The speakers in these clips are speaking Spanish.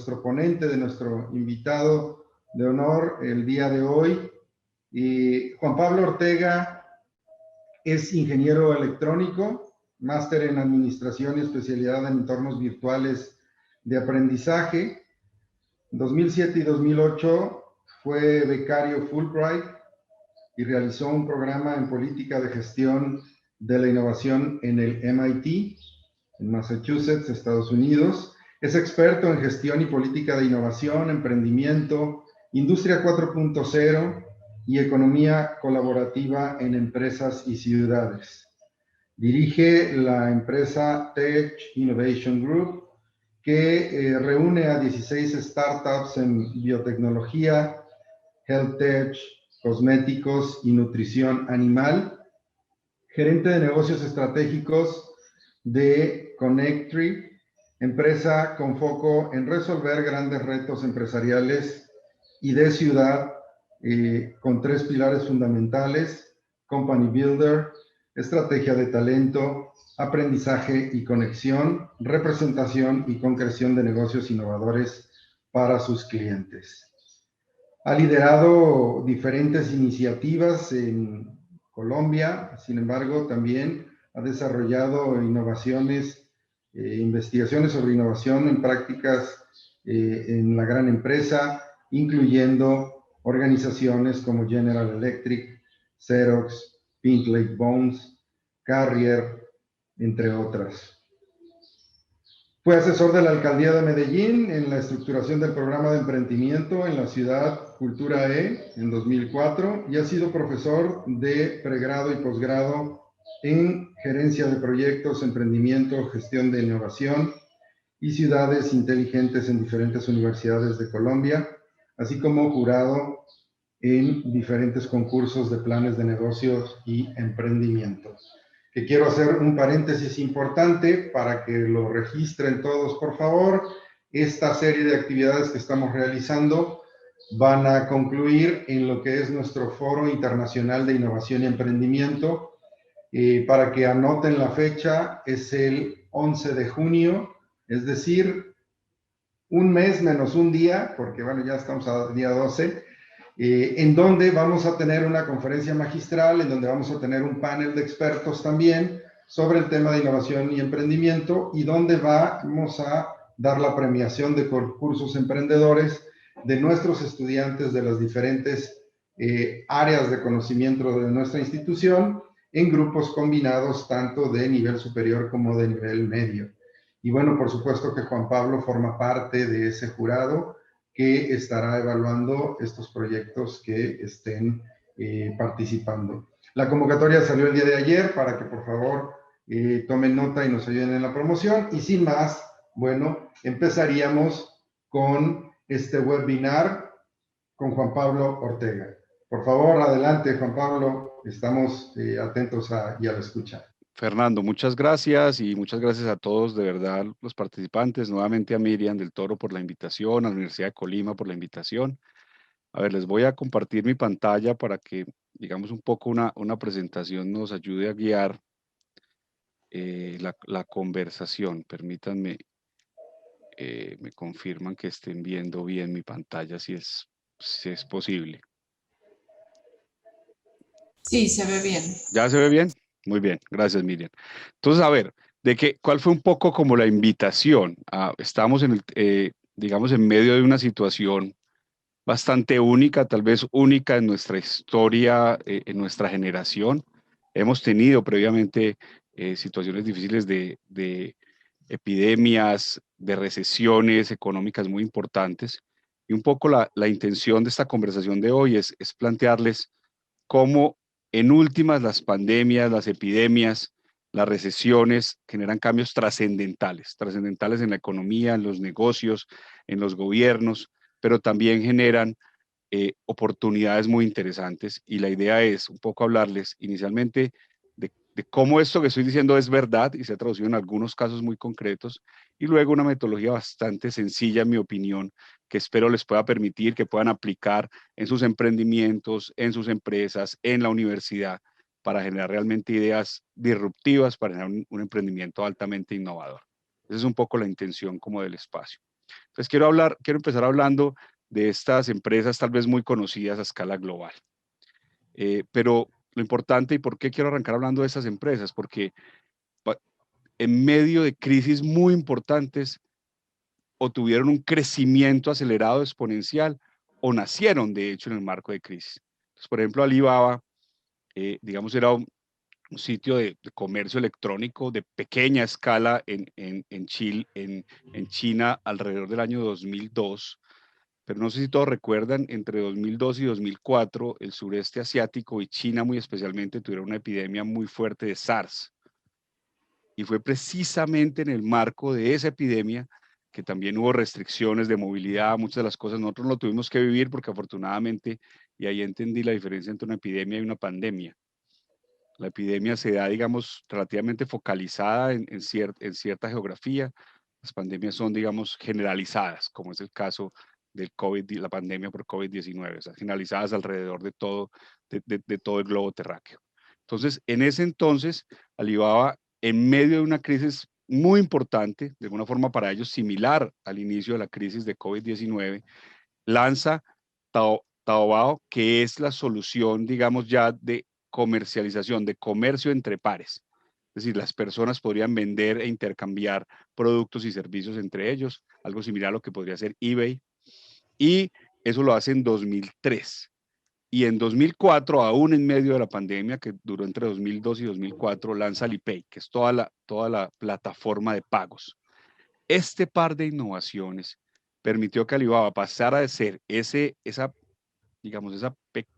nuestro ponente, de nuestro invitado de honor el día de hoy. Juan Pablo Ortega es ingeniero electrónico, máster en administración y especialidad en entornos virtuales de aprendizaje. 2007 y 2008 fue becario Fulbright y realizó un programa en política de gestión de la innovación en el MIT, en Massachusetts, Estados Unidos. Es experto en gestión y política de innovación, emprendimiento, industria 4.0 y economía colaborativa en empresas y ciudades. Dirige la empresa Tech Innovation Group, que reúne a 16 startups en biotecnología, health tech, cosméticos y nutrición animal. Gerente de negocios estratégicos de Connectri, empresa con foco en resolver grandes retos empresariales y de ciudad, con 3 pilares fundamentales: Company Builder, estrategia de talento, aprendizaje y conexión, representación y concreción de negocios innovadores para sus clientes. Ha liderado diferentes iniciativas en Colombia, sin embargo, también ha desarrollado innovaciones, investigaciones sobre innovación en prácticas en la gran empresa, incluyendo organizaciones como General Electric, Xerox, Pink Lake Bones, Carrier, entre otras. Fue asesor de la Alcaldía de Medellín en la estructuración del programa de emprendimiento en la ciudad Cultura E en 2004 y ha sido profesor de pregrado y posgrado en gerencia de proyectos, emprendimiento, gestión de innovación y ciudades inteligentes en diferentes universidades de Colombia, así como jurado en diferentes concursos de planes de negocios y emprendimiento. Que quiero hacer un paréntesis importante para que lo registren todos, por favor. Esta serie de actividades que estamos realizando van a concluir en lo que es nuestro Foro Internacional de Innovación y Emprendimiento. Para que anoten la fecha, es el 11 de junio, es decir, un mes menos un día, porque bueno, ya estamos a día 12, en donde vamos a tener una conferencia magistral, en donde vamos a tener un panel de expertos también sobre el tema de innovación y emprendimiento, y donde vamos a dar la premiación de concursos emprendedores de nuestros estudiantes de las diferentes áreas de conocimiento de nuestra institución, en grupos combinados tanto de nivel superior como de nivel medio. Y bueno, por supuesto que Juan Pablo forma parte de ese jurado que estará evaluando estos proyectos que estén participando. La convocatoria salió el día de ayer para que por favor tomen nota y nos ayuden en la promoción. Y sin más, bueno, empezaríamos con este webinar con Juan Pablo Ortega. Por favor, adelante, Juan Pablo. Estamos atentos y a la escucha. Fernando, muchas gracias y muchas gracias a todos, de verdad, los participantes. Nuevamente a Miriam del Toro por la invitación, a la Universidad de Colima por la invitación. A ver, les voy a compartir mi pantalla para que, digamos, un poco una presentación nos ayude a guiar la conversación. Permítanme, me confirman que estén viendo bien mi pantalla, si es posible. Sí, se ve bien. ¿Ya se ve bien? Muy bien, gracias, Miriam. Entonces, a ver, ¿cuál fue un poco como la invitación? Estamos digamos, en medio de una situación bastante única, tal vez única en nuestra historia, en nuestra generación. Hemos tenido previamente situaciones difíciles de epidemias, de recesiones económicas muy importantes. Y un poco la intención de esta conversación de hoy es plantearles cómo en últimas las pandemias, las epidemias, las recesiones generan cambios trascendentales en la economía, en los negocios, en los gobiernos, pero también generan oportunidades muy interesantes. Y la idea es un poco hablarles inicialmente de cómo esto que estoy diciendo es verdad y se ha traducido en algunos casos muy concretos, y luego una metodología bastante sencilla, en mi opinión, que espero les pueda permitir que puedan aplicar en sus emprendimientos, en sus empresas, en la universidad, para generar realmente ideas disruptivas, para generar un emprendimiento altamente innovador. Esa es un poco la intención como del espacio. Entonces quiero empezar hablando de estas empresas tal vez muy conocidas a escala global. Pero lo importante y por qué quiero arrancar hablando de estas empresas, porque en medio de crisis muy importantes o tuvieron un crecimiento acelerado exponencial o nacieron de hecho en el marco de crisis. Entonces, por ejemplo, Alibaba, digamos, era un sitio de comercio electrónico de pequeña escala en China alrededor del año 2002. Pero no sé si todos recuerdan, entre 2002 y 2004, el sureste asiático y China muy especialmente tuvieron una epidemia muy fuerte de SARS. Y fue precisamente en el marco de esa epidemia que también hubo restricciones de movilidad, muchas de las cosas nosotros lo tuvimos que vivir porque afortunadamente, y ahí entendí la diferencia entre una epidemia y una pandemia. La epidemia se da, digamos, relativamente focalizada en cierta geografía. Las pandemias son, digamos, generalizadas, como es el caso del COVID, la pandemia por COVID-19, o sea, generalizadas alrededor de todo el globo terráqueo. Entonces, en ese entonces, Alibaba, en medio de una crisis muy importante, de alguna forma para ellos similar al inicio de la crisis de COVID-19, lanza Taobao, que es la solución, digamos, ya de comercialización, de comercio entre pares. Es decir, las personas podrían vender e intercambiar productos y servicios entre ellos, algo similar a lo que podría ser eBay. Y eso lo hace en 2003. Y en 2004, aún en medio de la pandemia, que duró entre 2002 y 2004, lanza Alipay, que es toda la plataforma de pagos. Este par de innovaciones permitió que Alibaba pasara de ser esa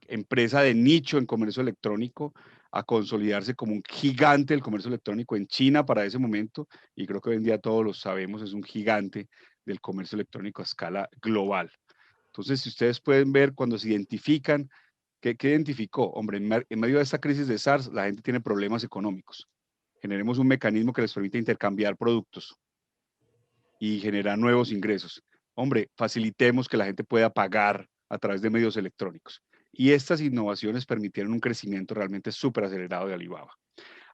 empresa de nicho en comercio electrónico a consolidarse como un gigante del comercio electrónico en China para ese momento, y creo que hoy en día todos lo sabemos, es un gigante del comercio electrónico a escala global. Entonces, si ustedes pueden ver cuando se identifican, ¿qué identificó? Hombre, en medio de esta crisis de SARS, la gente tiene problemas económicos. Generemos un mecanismo que les permita intercambiar productos y generar nuevos ingresos. Hombre, facilitemos que la gente pueda pagar a través de medios electrónicos. Y estas innovaciones permitieron un crecimiento realmente súper acelerado de Alibaba.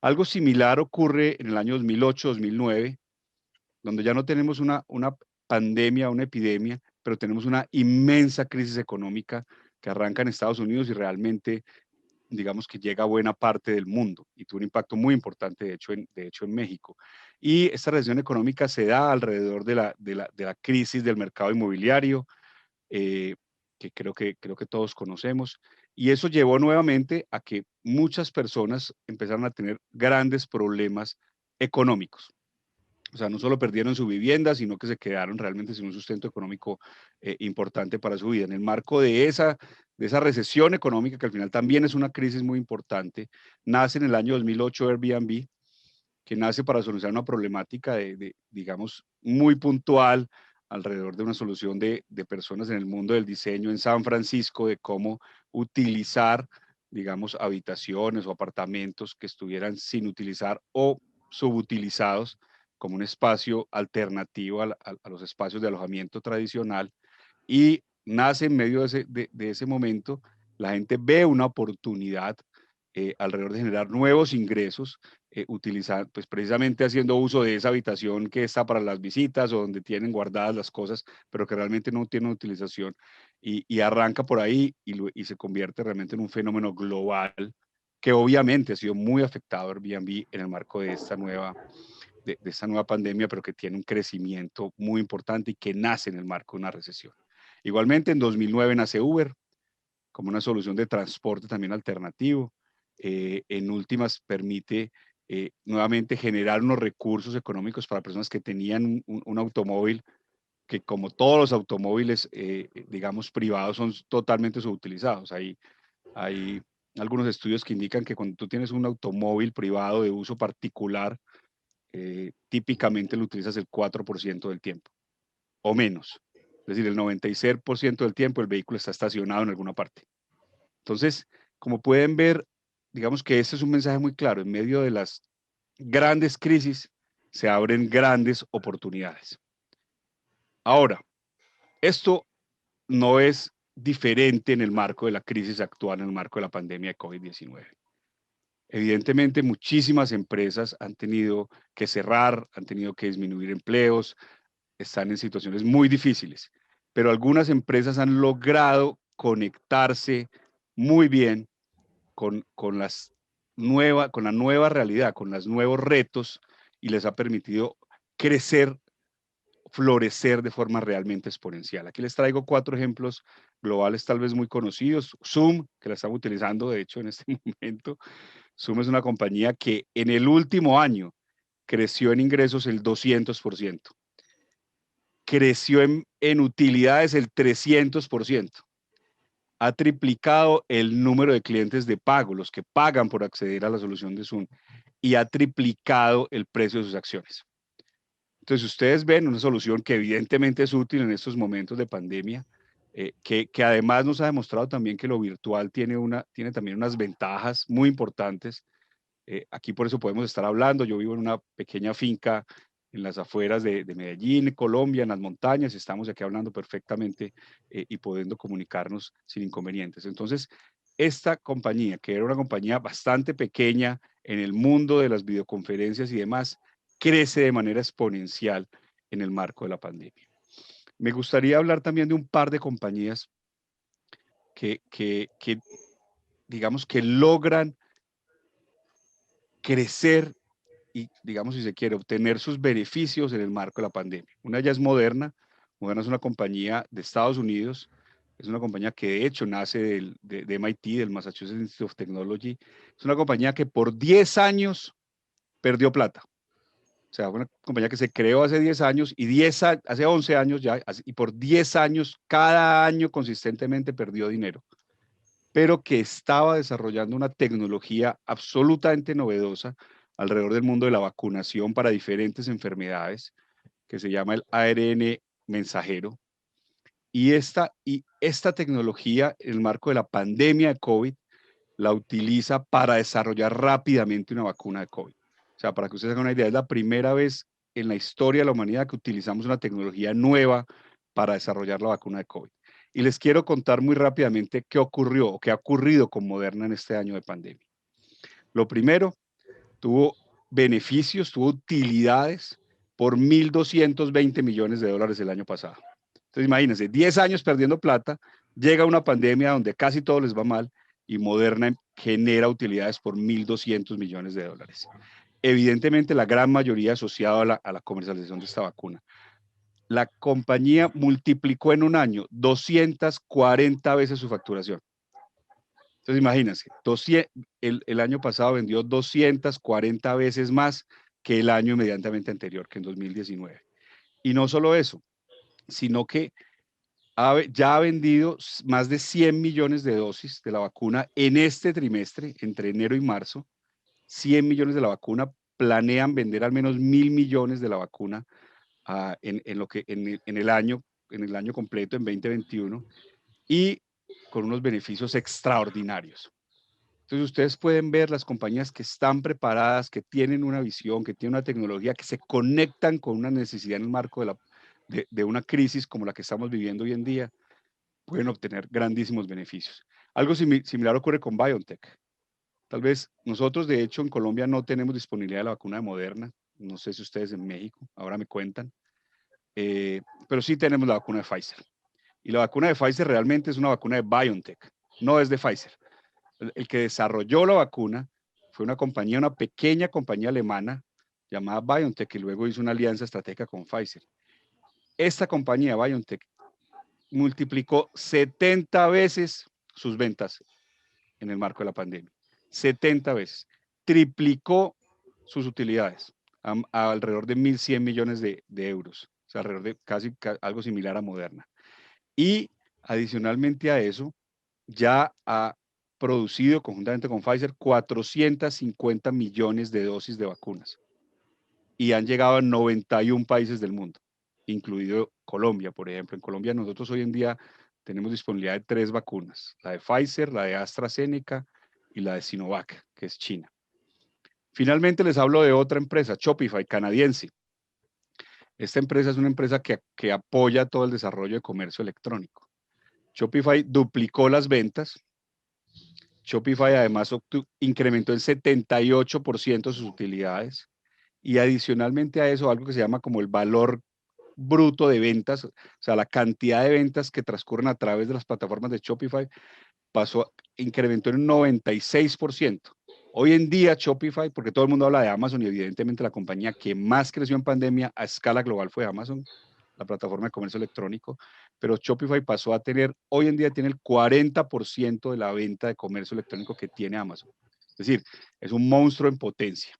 Algo similar ocurre en el año 2008-2009, donde ya no tenemos una pandemia, una epidemia, pero tenemos una inmensa crisis económica que arranca en Estados Unidos y realmente, digamos, que llega a buena parte del mundo y tuvo un impacto muy importante, de hecho en México. Y esta recesión económica se da alrededor de la crisis del mercado inmobiliario, eh, que creo que todos conocemos, y eso llevó nuevamente a que muchas personas empezaron a tener grandes problemas económicos. O sea, no solo perdieron su vivienda, sino que se quedaron realmente sin un sustento económico importante para su vida. En el marco de esa recesión económica, que al final también es una crisis muy importante, nace en el año 2008 Airbnb, que nace para solucionar una problemática digamos, muy puntual alrededor de una solución de personas en el mundo del diseño en San Francisco, de cómo utilizar, digamos, habitaciones o apartamentos que estuvieran sin utilizar o subutilizados como un espacio alternativo a los espacios de alojamiento tradicional. Y nace en medio de ese momento, la gente ve una oportunidad alrededor de generar nuevos ingresos, pues precisamente haciendo uso de esa habitación que está para las visitas o donde tienen guardadas las cosas, pero que realmente no tienen utilización. Y arranca por ahí y se convierte realmente en un fenómeno global que obviamente ha sido muy afectado Airbnb en el marco de esta nueva pandemia, pero que tiene un crecimiento muy importante y que nace en el marco de una recesión. Igualmente, en 2009 nace Uber como una solución de transporte también alternativo. En últimas, permite nuevamente generar unos recursos económicos para personas que tenían un automóvil que, como todos los automóviles, digamos, privados, son totalmente subutilizados. Hay algunos estudios que indican que cuando tú tienes un automóvil privado de uso particular, típicamente lo utilizas el 4% del tiempo o menos. Es decir, el 96% del tiempo el vehículo está estacionado en alguna parte. Entonces, como pueden ver, digamos que este es un mensaje muy claro. En medio de las grandes crisis se abren grandes oportunidades. Ahora, esto no es diferente en el marco de la crisis actual, en el marco de la pandemia de COVID-19. Evidentemente, muchísimas empresas han tenido que cerrar, han tenido que disminuir empleos, están en situaciones muy difíciles, pero algunas empresas han logrado conectarse muy bien con la nueva realidad, con los nuevos retos, y les ha permitido crecer, florecer de forma realmente exponencial. Aquí les traigo 4 ejemplos globales tal vez muy conocidos. Zoom, que la estamos utilizando de hecho en este momento. Zoom es una compañía que en el último año creció en ingresos el 200%, creció en utilidades el 300%, ha triplicado el número de clientes de pago, los que pagan por acceder a la solución de Zoom, y ha triplicado el precio de sus acciones. Entonces, ustedes ven una solución que evidentemente es útil en estos momentos de pandemia, que además nos ha demostrado también que lo virtual tiene también unas ventajas muy importantes. Aquí por eso podemos estar hablando. Yo vivo en una pequeña finca en las afueras de Medellín, Colombia, en las montañas. Estamos aquí hablando perfectamente y pudiendo comunicarnos sin inconvenientes. Entonces, esta compañía, que era una compañía bastante pequeña en el mundo de las videoconferencias y demás, crece de manera exponencial en el marco de la pandemia. Me gustaría hablar también de un par de compañías que digamos, que logran crecer y, digamos, si se quiere, obtener sus beneficios en el marco de la pandemia. Una ya es Moderna. Moderna es una compañía de Estados Unidos, es una compañía que de hecho nace de MIT, del Massachusetts Institute of Technology. Es una compañía que por 10 años perdió plata. O sea, una compañía que se creó hace 10 años y hace 11 años ya, y por 10 años, cada año consistentemente perdió dinero, pero que estaba desarrollando una tecnología absolutamente novedosa alrededor del mundo de la vacunación para diferentes enfermedades, que se llama el ARN mensajero. Y esta tecnología, en el marco de la pandemia de COVID, la utiliza para desarrollar rápidamente una vacuna de COVID. O sea, para que ustedes hagan una idea, es la primera vez en la historia de la humanidad que utilizamos una tecnología nueva para desarrollar la vacuna de COVID. Y les quiero contar muy rápidamente qué ocurrió o qué ha ocurrido con Moderna en este año de pandemia. Lo primero, tuvo beneficios, tuvo utilidades por 1.220 millones de dólares el año pasado. Entonces, imagínense, 10 años perdiendo plata, llega una pandemia donde casi todo les va mal y Moderna genera utilidades por 1.200 millones de dólares. Evidentemente, la gran mayoría asociada a la comercialización de esta vacuna. La compañía multiplicó en un año 240 veces su facturación. Entonces, imagínense, el año pasado vendió 240 veces más que el año inmediatamente anterior, que en 2019. Y no solo eso, sino que ya ha vendido más de 100 millones de dosis de la vacuna en este trimestre, entre enero y marzo. 100 millones de la vacuna, planean vender al menos 1.000 millones de la vacuna en el año completo, en 2021, y con unos beneficios extraordinarios. Entonces ustedes pueden ver las compañías que están preparadas, que tienen una visión, que tienen una tecnología, que se conectan con una necesidad en el marco de una crisis como la que estamos viviendo hoy en día, pueden obtener grandísimos beneficios. Algo similar ocurre con BioNTech. Tal vez nosotros, de hecho, en Colombia no tenemos disponibilidad de la vacuna de Moderna. No sé si ustedes en México, ahora me cuentan. Pero sí tenemos la vacuna de Pfizer. Y la vacuna de Pfizer realmente es una vacuna de BioNTech, no es de Pfizer. El que desarrolló la vacuna fue una pequeña compañía alemana llamada BioNTech, que luego hizo una alianza estratégica con Pfizer. Esta compañía, BioNTech, multiplicó 70 veces sus ventas en el marco de la pandemia. 70 veces. Triplicó sus utilidades a alrededor de 1.100 millones de euros. O sea, alrededor de casi algo similar a Moderna. Y adicionalmente a eso, ya ha producido conjuntamente con Pfizer 450 millones de dosis de vacunas. Y han llegado a 91 países del mundo, incluido Colombia, por ejemplo. En Colombia nosotros hoy en día tenemos disponibilidad de 3 vacunas, la de Pfizer, la de AstraZeneca y la de Sinovac, que es China. Finalmente les hablo de otra empresa, Shopify, canadiense. Esta empresa es una empresa que apoya todo el desarrollo de comercio electrónico. Shopify duplicó las ventas. Shopify además incrementó en 78% sus utilidades. Y adicionalmente a eso, algo que se llama como el valor bruto de ventas, o sea, la cantidad de ventas que transcurren a través de las plataformas de Shopify incrementó en un 96%. Hoy en día Shopify, porque todo el mundo habla de Amazon y evidentemente la compañía que más creció en pandemia a escala global fue Amazon, la plataforma de comercio electrónico, pero Shopify pasó a tener, hoy en día tiene el 40% de la venta de comercio electrónico que tiene Amazon. Es decir, es un monstruo en potencia.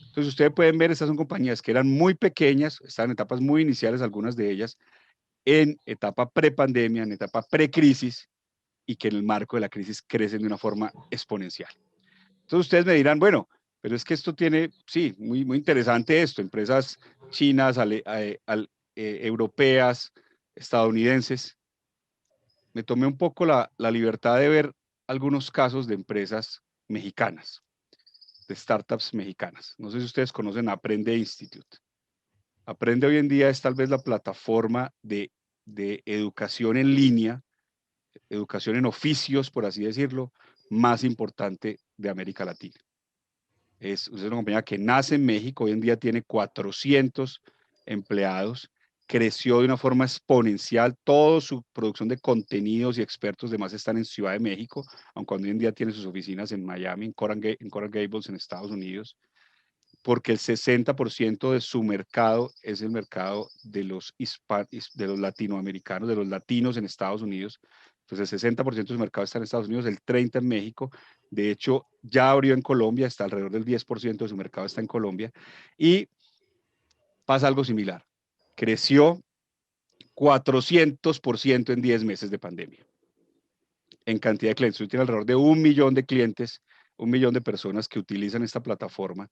Entonces ustedes pueden ver, estas son compañías que eran muy pequeñas, están en etapas muy iniciales, algunas de ellas, en etapa prepandemia, en etapa precrisis, y que en el marco de la crisis crecen de una forma exponencial. Entonces ustedes me dirán, bueno, pero es que esto tiene, sí, muy interesante esto, empresas chinas, europeas, estadounidenses. Me tomé un poco la libertad de ver algunos casos de empresas mexicanas, de startups mexicanas. No sé si ustedes conocen Aprende Institute. Aprende hoy en día es tal vez la plataforma de educación en línea, educación en oficios, por así decirlo, más importante de América Latina. Es una compañía que nace en México, hoy en día tiene 400 empleados, creció de una forma exponencial, toda su producción de contenidos y expertos demás están en Ciudad de México, aunque hoy en día tiene sus oficinas en Miami, en Coral Gables, en Estados Unidos, porque el 60% de su mercado es el mercado de los latinoamericanos, de los latinos en Estados Unidos. Entonces el 60% de su mercado está en Estados Unidos, el 30% en México. De hecho, ya abrió en Colombia, está alrededor del 10% de su mercado está en Colombia. Y pasa algo similar. Creció 400% en 10 meses de pandemia en cantidad de clientes. Hoy tiene alrededor de 1 millón de clientes, 1 millón de personas que utilizan esta plataforma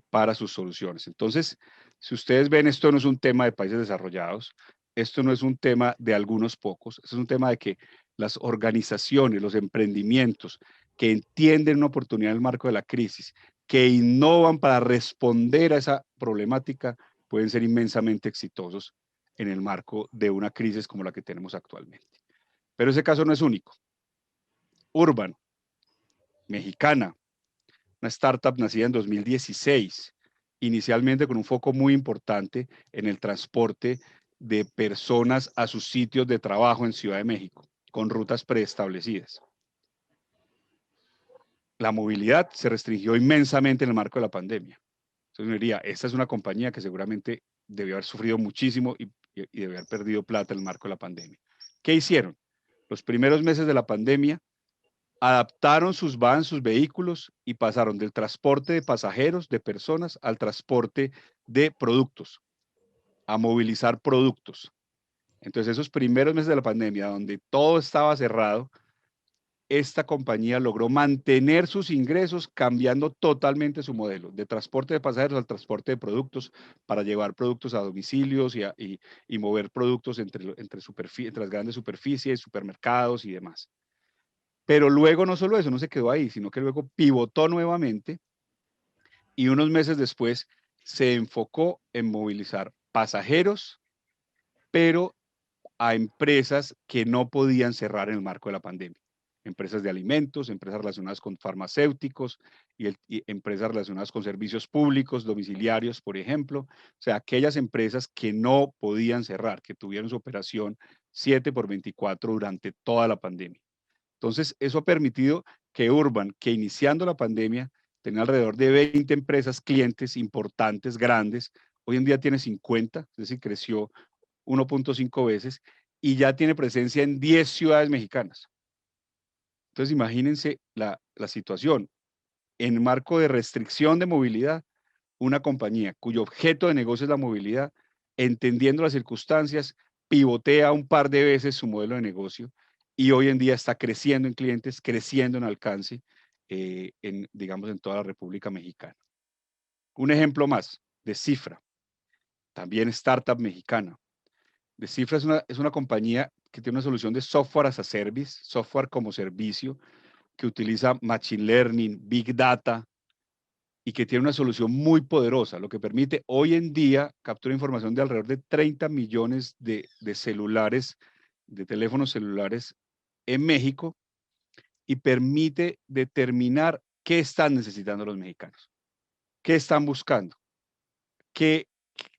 para sus soluciones. Entonces, si ustedes ven, esto no es un tema de países desarrollados, esto no es un tema de algunos pocos, esto es un tema de que las organizaciones, los emprendimientos que entienden una oportunidad en el marco de la crisis, que innovan para responder a esa problemática, pueden ser inmensamente exitosos en el marco de una crisis como la que tenemos actualmente. Pero ese caso no es único. Urban, mexicana, una startup nacida en 2016, inicialmente con un foco muy importante en el transporte de personas a sus sitios de trabajo en Ciudad de México, con rutas preestablecidas. La movilidad se restringió inmensamente en el marco de la pandemia. Entonces uno diría, esta es una compañía que seguramente debió haber sufrido muchísimo y debió haber perdido plata en el marco de la pandemia. ¿Qué hicieron? Los primeros meses de la pandemia adaptaron sus vans, sus vehículos y pasaron del transporte de pasajeros, de personas, al transporte de productos, a movilizar productos. Entonces, esos primeros meses de la pandemia, donde todo estaba cerrado, esta compañía logró mantener sus ingresos cambiando totalmente su modelo, de transporte de pasajeros al transporte de productos, para llevar productos a domicilios y mover productos entre las grandes superficies, supermercados y demás. Pero luego no solo eso, no se quedó ahí, sino que luego pivotó nuevamente y unos meses después se enfocó en movilizar pasajeros, pero a empresas que no podían cerrar en el marco de la pandemia. Empresas de alimentos, empresas relacionadas con farmacéuticos y empresas relacionadas con servicios públicos, domiciliarios, por ejemplo. O sea, aquellas empresas que no podían cerrar, que tuvieron su operación 7x24 durante toda la pandemia. Entonces, eso ha permitido que Urban, que iniciando la pandemia tenía alrededor de 20 empresas, clientes importantes, grandes, hoy en día tiene 50, es decir, creció 1.5 veces y ya tiene presencia en 10 ciudades mexicanas. Entonces, imagínense la situación. En marco de restricción de movilidad, una compañía cuyo objeto de negocio es la movilidad, entendiendo las circunstancias, pivotea un par de veces su modelo de negocio y hoy en día está creciendo en clientes, creciendo en alcance, digamos, en toda la República Mexicana. Un ejemplo más, Descifra, también startup mexicana. Descifra es una compañía que tiene una solución de software as a service, software como servicio, que utiliza machine learning, big data, y que tiene una solución muy poderosa, lo que permite hoy en día capturar información de alrededor de 30 millones de celulares, de teléfonos celulares en México, y permite determinar qué están necesitando los mexicanos, qué están buscando, qué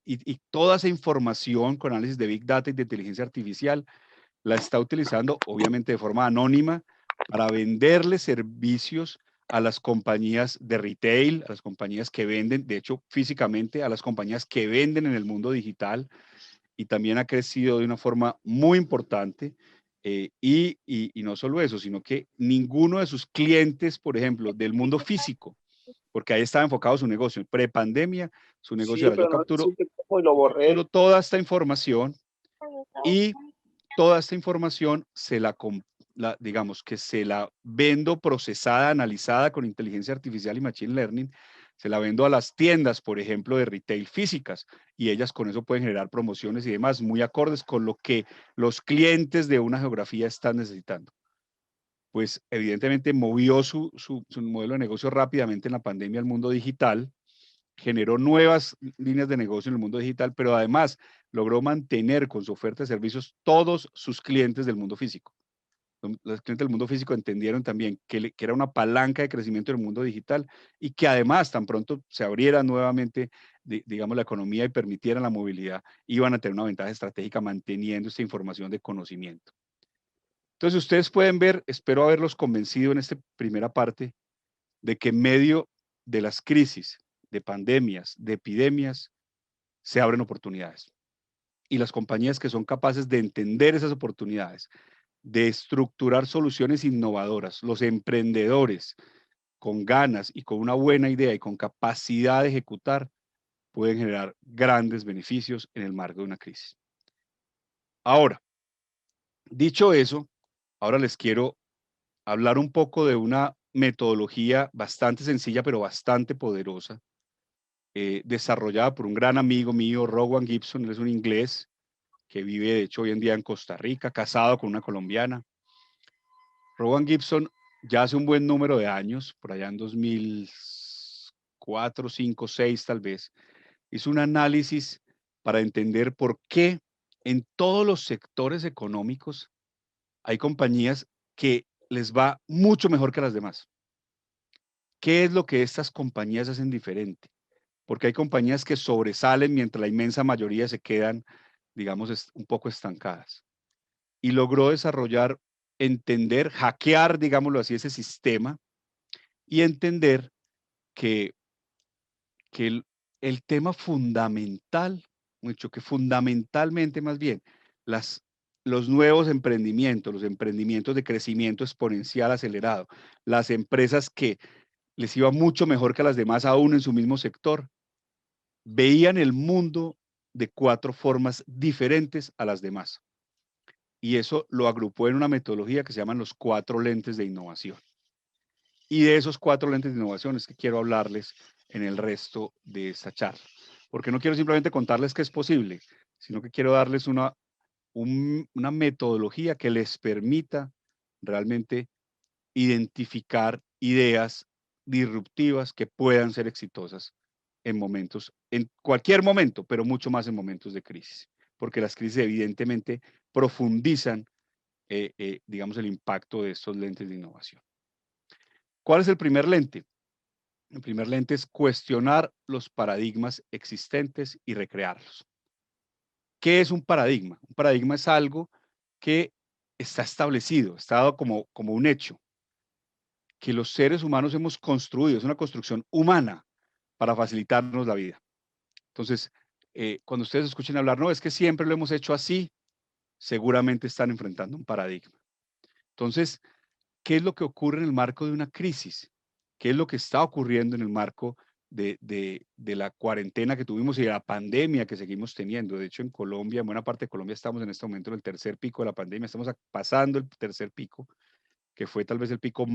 y toda esa información con análisis de Big Data y de inteligencia artificial la está utilizando, obviamente de forma anónima, para venderle servicios a las compañías de retail, a las compañías que venden, de hecho, físicamente, a las compañías que venden en el mundo digital, y también ha crecido de una forma muy importante. Y no solo eso, sino que ninguno de sus clientes, por ejemplo, del mundo físico, porque ahí estaba enfocado su negocio, pre-pandemia, su negocio Sí, era yo pero no capturo, decirte cómo y lo borré. toda esta información y toda esta información digamos que se la vendo procesada, analizada con inteligencia artificial y machine learning, se la vendo a las tiendas, por ejemplo, de retail físicas, y ellas con eso pueden generar promociones y demás muy acordes con lo que los clientes de una geografía están necesitando. Pues evidentemente movió su modelo de negocio rápidamente en la pandemia al mundo digital, generó nuevas líneas de negocio en el mundo digital, pero además logró mantener con su oferta de servicios todos sus clientes del mundo físico. Los clientes del mundo físico entendieron también que era una palanca de crecimiento en el mundo digital y que además tan pronto se abriera nuevamente, digamos, la economía y permitieran la movilidad, iban a tener una ventaja estratégica manteniendo esta información de conocimiento. Entonces ustedes pueden ver, espero haberlos convencido en esta primera parte, de que en medio de las crisis, de pandemias, de epidemias, se abren oportunidades. Y las compañías que son capaces de entender esas oportunidades, de estructurar soluciones innovadoras, los emprendedores con ganas y con una buena idea y con capacidad de ejecutar, pueden generar grandes beneficios en el marco de una crisis. Ahora, dicho eso, ahora les quiero hablar un poco de una metodología bastante sencilla, pero bastante poderosa, desarrollada por un gran amigo mío, Rowan Gibson. Él es un inglés que vive, de hecho, hoy en día en Costa Rica, casado con una colombiana. Rowan Gibson, ya hace un buen número de años, por allá en 2004, 5, 6 tal vez, hizo un análisis para entender por qué en todos los sectores económicos hay compañías que les va mucho mejor que las demás. ¿Qué es lo que estas compañías hacen diferente? Porque hay compañías que sobresalen mientras la inmensa mayoría se quedan, digamos, un poco estancadas. Y logró desarrollar, entender, hackear, digámoslo así, ese sistema y entender que, que el tema fundamental, mucho que fundamentalmente más bien, los nuevos emprendimientos, los emprendimientos de crecimiento exponencial acelerado, las empresas que les iba mucho mejor que a las demás aún en su mismo sector, veían el mundo de 4 formas diferentes a las demás. Y eso lo agrupó en una metodología que se llaman los 4 lentes de innovación. Y de esos 4 lentes de innovación es que quiero hablarles en el resto de esta charla. Porque no quiero simplemente contarles que es posible, sino que quiero darles una metodología que les permita realmente identificar ideas disruptivas que puedan ser exitosas en cualquier momento, pero mucho más en momentos de crisis, porque las crisis evidentemente profundizan, digamos, el impacto de estos lentes de innovación. ¿Cuál es el primer lente? El primer lente es cuestionar los paradigmas existentes y recrearlos. ¿Qué es un paradigma? Un paradigma es algo que está establecido, está dado como un hecho, que los seres humanos hemos construido, es una construcción humana para facilitarnos la vida. Entonces, cuando ustedes escuchen hablar, no, es que siempre lo hemos hecho así, seguramente están enfrentando un paradigma. Entonces, ¿qué es lo que ocurre en el marco de una crisis? ¿Qué es lo que está ocurriendo en el marco de la cuarentena que tuvimos y de la pandemia que seguimos teniendo? De hecho, en Colombia, en buena parte de Colombia, estamos en este momento en el tercer pico de la pandemia, estamos pasando el tercer pico, que fue tal vez el pico,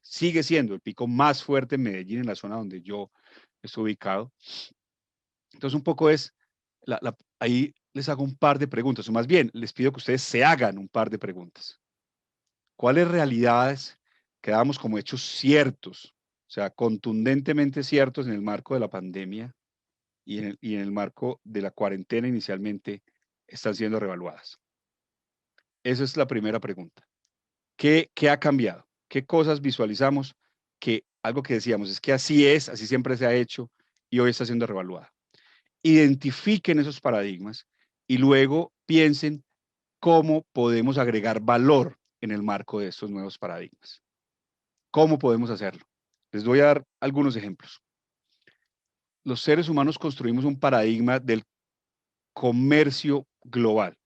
sigue siendo el pico más fuerte en Medellín, en la zona donde yo estoy ubicado. Entonces, un poco ahí les hago un par de preguntas, o más bien, les pido que ustedes se hagan un par de preguntas. ¿Cuáles realidades quedamos como hechos ciertos, o sea, contundentemente ciertos en el marco de la pandemia y en el marco de la cuarentena inicialmente están siendo reevaluadas? Esa es la primera pregunta. ¿Qué ha cambiado? ¿Qué cosas visualizamos que algo que decíamos es que así es, así siempre se ha hecho y hoy está siendo reevaluada? identifiquen esos paradigmas y luego piensen cómo podemos agregar valor en el marco de estos nuevos paradigmas. ¿Cómo podemos hacerlo? Les voy a dar algunos ejemplos. Los seres humanos construimos un paradigma del comercio global.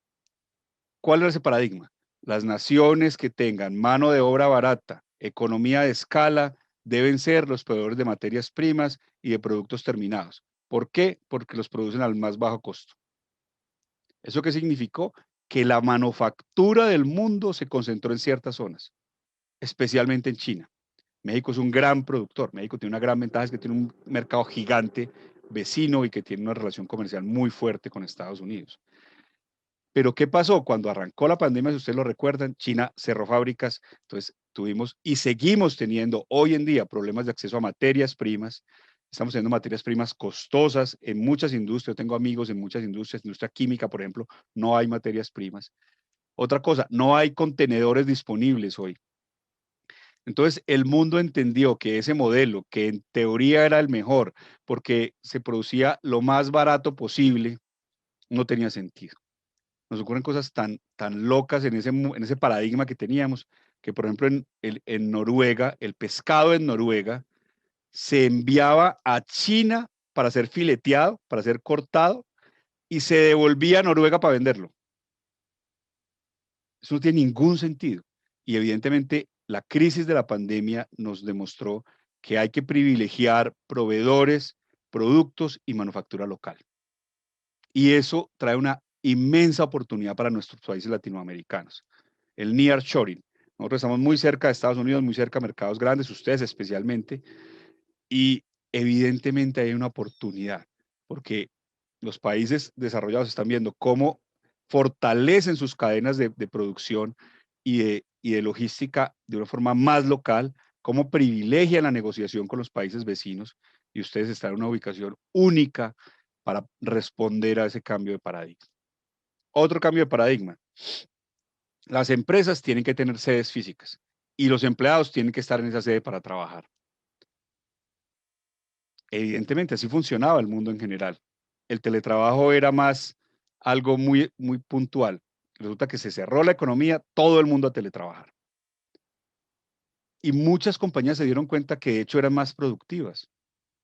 ¿Cuál era ese paradigma? Las naciones que tengan mano de obra barata, economía de escala, deben ser los proveedores de materias primas y de productos terminados. ¿Por qué? Porque los producen al más bajo costo. ¿Eso qué significó? Que la manufactura del mundo se concentró en ciertas zonas, especialmente en China. México es un gran productor. México tiene una gran ventaja, es que tiene un mercado gigante vecino y que tiene una relación comercial muy fuerte con Estados Unidos. Pero ¿qué pasó? Cuando arrancó la pandemia, si ustedes lo recuerdan, China cerró fábricas, entonces tuvimos y seguimos teniendo hoy en día problemas de acceso a materias primas. Estamos teniendo materias primas costosas en muchas industrias. Yo tengo amigos en muchas industrias, industria química, por ejemplo, no hay materias primas. Otra cosa, no hay contenedores disponibles hoy. Entonces, el mundo entendió que ese modelo, que en teoría era el mejor, porque se producía lo más barato posible, no tenía sentido. Nos ocurren cosas tan locas en ese paradigma que teníamos, que por ejemplo en Noruega, el pescado en Noruega se enviaba a China para ser fileteado, para ser cortado, y se devolvía a Noruega para venderlo. Eso no tiene ningún sentido. Y evidentemente la crisis de la pandemia nos demostró que hay que privilegiar proveedores, productos y manufactura local. Y eso trae una inmensa oportunidad para nuestros países latinoamericanos. El nearshoring. Nosotros estamos muy cerca de Estados Unidos, muy cerca de mercados grandes, ustedes especialmente, y evidentemente hay una oportunidad, porque los países desarrollados están viendo cómo fortalecen sus cadenas de producción y de logística de una forma más local, cómo privilegian la negociación con los países vecinos, y ustedes están en una ubicación única para responder a ese cambio de paradigma. Otro cambio de paradigma. Las empresas tienen que tener sedes físicas y los empleados tienen que estar en esa sede para trabajar. Evidentemente, así funcionaba el mundo en general. El teletrabajo era más algo muy puntual. Resulta que se cerró la economía, todo el mundo a teletrabajar. Y muchas compañías se dieron cuenta que de hecho eran más productivas,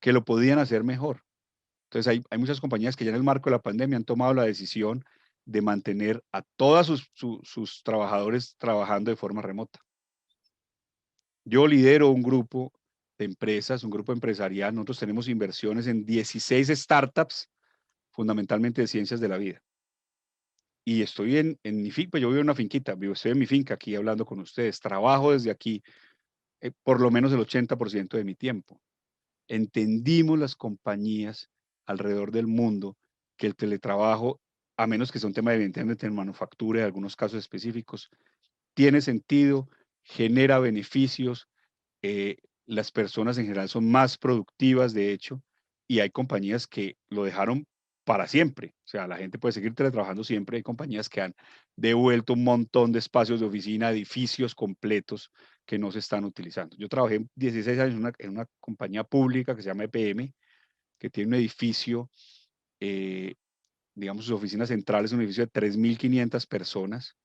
que lo podían hacer mejor. Entonces hay muchas compañías que ya en el marco de la pandemia han tomado la decisión de mantener a todos sus trabajadores trabajando de forma remota. Yo lidero un grupo de empresas, un grupo empresarial. Nosotros tenemos inversiones en 16 startups, fundamentalmente de ciencias de la vida. Y estoy en mi finca, pues yo vivo en una finquita, estoy en mi finca aquí hablando con ustedes. Trabajo desde aquí por lo menos el 80% de mi tiempo. Entendimos las compañías alrededor del mundo que el teletrabajo, a menos que sea un tema evidentemente en manufactura, en algunos casos específicos, tiene sentido, genera beneficios, eh, las personas en general son más productivas, de hecho, y hay compañías que lo dejaron para siempre. O sea, la gente puede seguir teletrabajando siempre. Hay compañías que han devuelto un montón de espacios de oficina, edificios completos que no se están utilizando. Yo trabajé 16 años en una compañía pública que se llama EPM, que tiene un edificio, eh, digamos, sus oficinas centrales, un edificio de 3.500 personas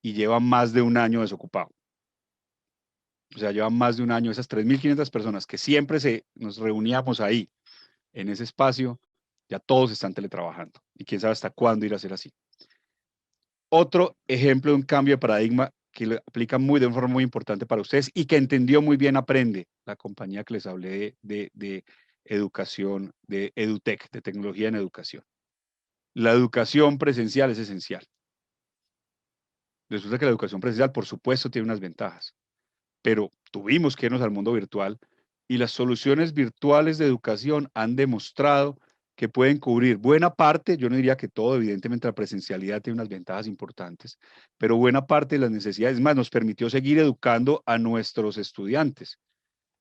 y lleva más de un año desocupado. O sea, llevan más de un año esas 3.500 personas que siempre nos reuníamos ahí, en ese espacio, ya todos están teletrabajando. Y quién sabe hasta cuándo irá a ser así. Otro ejemplo de un cambio de paradigma que le aplica de una forma muy importante para ustedes y que entendió muy bien Aprende, la compañía que les hablé de educación, de EduTech, de tecnología en educación. La educación presencial es esencial. Resulta que la educación presencial, por supuesto, tiene unas ventajas, pero tuvimos que irnos al mundo virtual y las soluciones virtuales de educación han demostrado que pueden cubrir buena parte, yo no diría que todo, evidentemente la presencialidad tiene unas ventajas importantes, pero buena parte de las necesidades, más nos permitió seguir educando a nuestros estudiantes.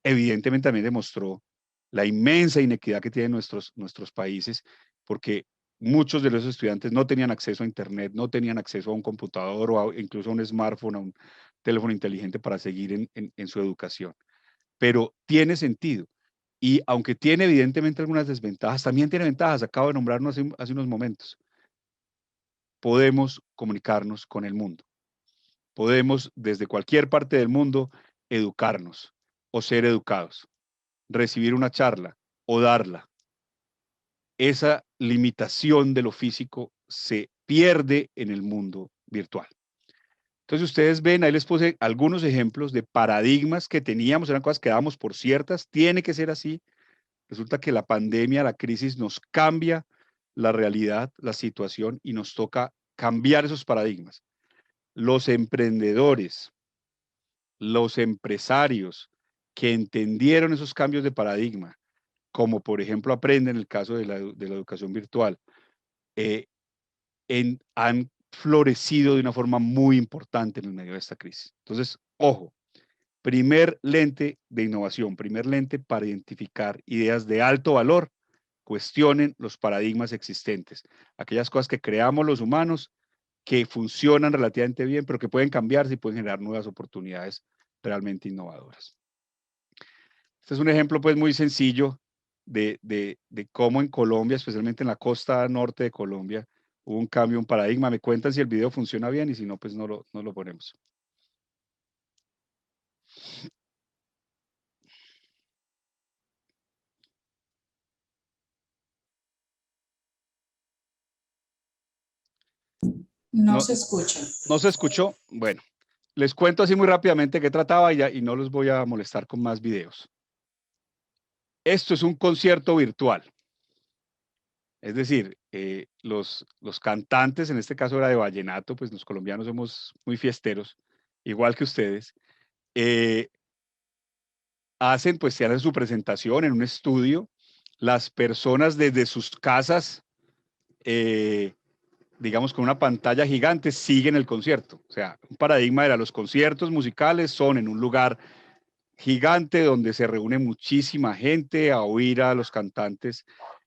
Evidentemente también demostró la inmensa inequidad que tienen nuestros países, porque muchos de los estudiantes no tenían acceso a Internet, no tenían acceso a un computador o incluso a un smartphone, a un teléfono inteligente para seguir en su educación. Pero tiene sentido. Y aunque tiene evidentemente algunas desventajas, también tiene ventajas. Acabo de nombrarnos hace unos momentos. Podemos comunicarnos con el mundo. Podemos desde cualquier parte del mundo educarnos o ser educados, recibir una charla o darla. Esa limitación de lo físico se pierde en el mundo virtual. Entonces ustedes ven, ahí les puse algunos ejemplos de paradigmas que teníamos, eran cosas que dábamos por ciertas, tiene que ser así. Resulta que la pandemia, la crisis nos cambia la realidad, la situación y nos toca cambiar esos paradigmas. Los emprendedores, los empresarios que entendieron esos cambios de paradigma, como por ejemplo aprenden en el caso de la educación virtual, han florecido de una forma muy importante en el medio de esta crisis. Entonces, ojo, primer lente de innovación, primer lente para identificar ideas de alto valor, cuestionen los paradigmas existentes, aquellas cosas que creamos los humanos que funcionan relativamente bien, pero que pueden cambiarse y pueden generar nuevas oportunidades realmente innovadoras. Este es un ejemplo pues muy sencillo de cómo en Colombia, especialmente en la costa norte de Colombia, hubo un cambio, un paradigma. Me cuentan si el video funciona bien y si no, pues no lo ponemos. No se escucha. ¿No se escuchó? Bueno, les cuento así muy rápidamente qué trataba y no los voy a molestar con más videos. Esto es un concierto virtual. Es decir, los cantantes, en este caso era de vallenato, pues los colombianos somos muy fiesteros, igual que ustedes, se hacen su presentación en un estudio, las personas desde sus casas, digamos con una pantalla gigante, siguen el concierto. O sea, un paradigma era los conciertos musicales son en un lugar gigante donde se reúne muchísima gente a oír a los cantantes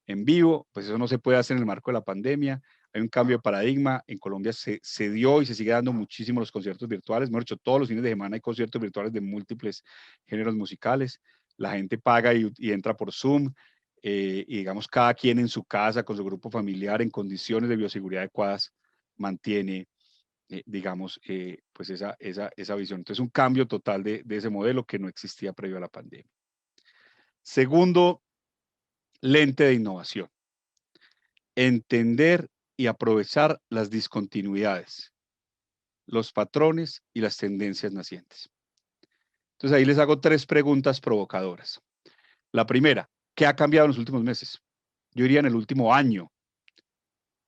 en vivo, pues eso no se puede hacer en el marco de la pandemia. Hay un cambio de paradigma. En Colombia se dio y se sigue dando muchísimo los conciertos virtuales. Mejor dicho, todos los fines de semana hay conciertos virtuales de múltiples géneros musicales. La gente paga y entra por Zoom. Y digamos, cada quien en su casa, con su grupo familiar, en condiciones de bioseguridad adecuadas, mantiene pues esa visión. Entonces, un cambio total de ese modelo que no existía previo a la pandemia. Segundo, lente de innovación. Entender y aprovechar las discontinuidades, los patrones y las tendencias nacientes. Entonces, ahí les hago 3 preguntas provocadoras. La primera, ¿qué ha cambiado en los últimos meses? Yo diría en el último año.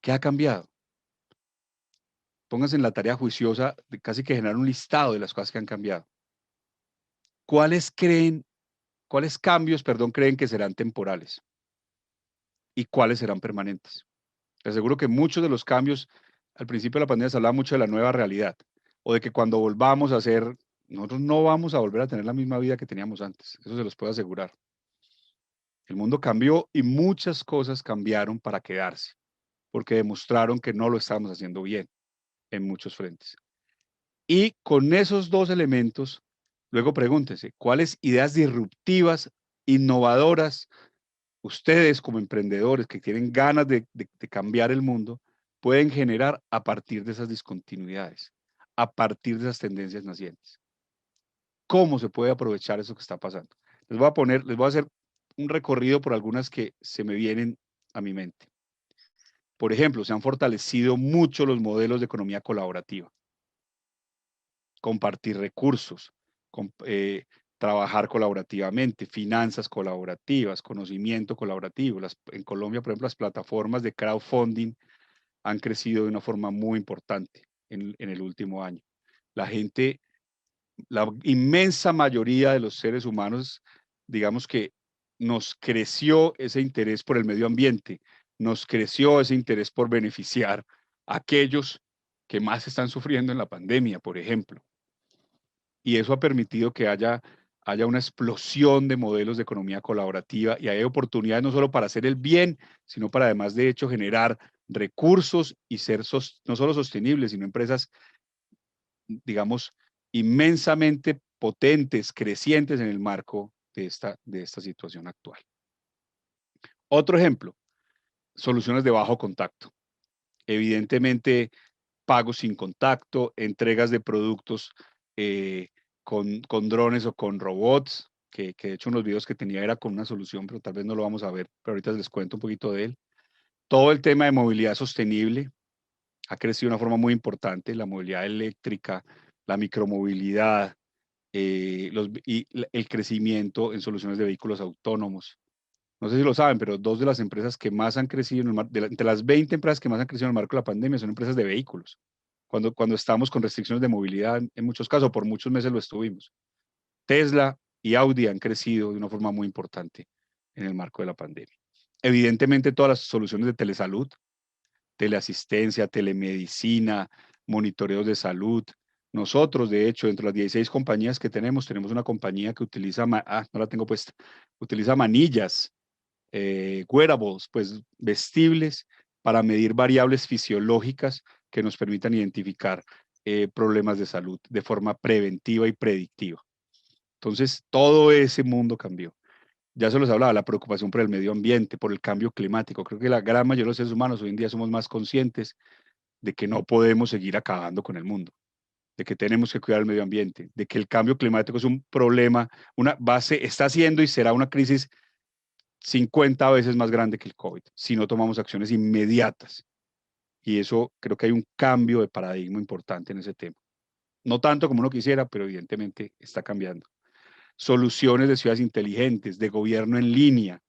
¿Qué ha cambiado? Pónganse en la tarea juiciosa de casi que generar un listado de las cosas que han cambiado. ¿Cuáles cambios, creen que serán temporales? ¿Y cuáles serán permanentes? Les aseguro que muchos de los cambios, al principio de la pandemia se hablaba mucho de la nueva realidad, o de que cuando volvamos a hacer, nosotros no vamos a volver a tener la misma vida que teníamos antes, eso se los puedo asegurar. El mundo cambió y muchas cosas cambiaron para quedarse, porque demostraron que no lo estábamos haciendo bien en muchos frentes. Y con esos 2 elementos, luego pregúntense, ¿cuáles ideas disruptivas, innovadoras, ustedes como emprendedores que tienen ganas de cambiar el mundo, pueden generar a partir de esas discontinuidades, a partir de esas tendencias nacientes? ¿Cómo se puede aprovechar eso que está pasando? Les voy a hacer un recorrido por algunas que se me vienen a mi mente. Por ejemplo, se han fortalecido mucho los modelos de economía colaborativa. Compartir recursos, trabajar colaborativamente, finanzas colaborativas, conocimiento colaborativo. En Colombia, por ejemplo, las plataformas de crowdfunding han crecido de una forma muy importante en el último año. La inmensa mayoría de los seres humanos, digamos que nos creció ese interés por el medio ambiente, nos creció ese interés por beneficiar a aquellos que más están sufriendo en la pandemia, por ejemplo. Y eso ha permitido que haya una explosión de modelos de economía colaborativa y hay oportunidades no solo para hacer el bien, sino para además de hecho generar recursos y ser no solo sostenibles, sino empresas, digamos, inmensamente potentes, crecientes en el marco de esta situación actual. Otro ejemplo, soluciones de bajo contacto. Evidentemente, pagos sin contacto, entregas de productos con drones o con robots, que de hecho en los videos que tenía era con una solución, pero tal vez no lo vamos a ver, pero ahorita les cuento un poquito de él. Todo el tema de movilidad sostenible ha crecido de una forma muy importante, la movilidad eléctrica, la micromovilidad, el crecimiento en soluciones de vehículos autónomos. No sé si lo saben, pero dos de las empresas que más han crecido, entre las 20 empresas que más han crecido en el marco de la pandemia son empresas de vehículos. Cuando estamos con restricciones de movilidad, en muchos casos, por muchos meses lo estuvimos. Tesla y Audi han crecido de una forma muy importante en el marco de la pandemia. Evidentemente, todas las soluciones de telesalud, teleasistencia, telemedicina, monitoreos de salud. Nosotros, de hecho, entre las 16 compañías que tenemos una compañía que utiliza, no la tengo puesta, utiliza manillas, wearables, pues vestibles para medir variables fisiológicas que nos permitan identificar problemas de salud de forma preventiva y predictiva. Entonces, todo ese mundo cambió. Ya se los hablaba, la preocupación por el medio ambiente, por el cambio climático. Creo que la gran mayoría de los seres humanos hoy en día somos más conscientes de que no podemos seguir acabando con el mundo, de que tenemos que cuidar el medio ambiente, de que el cambio climático es un problema, una base, está siendo y será una crisis 50 veces más grande que el COVID, si no tomamos acciones inmediatas. Y eso creo que hay un cambio de paradigma importante en ese tema. No tanto como uno quisiera, pero evidentemente está cambiando. Soluciones de ciudades inteligentes, de gobierno en línea,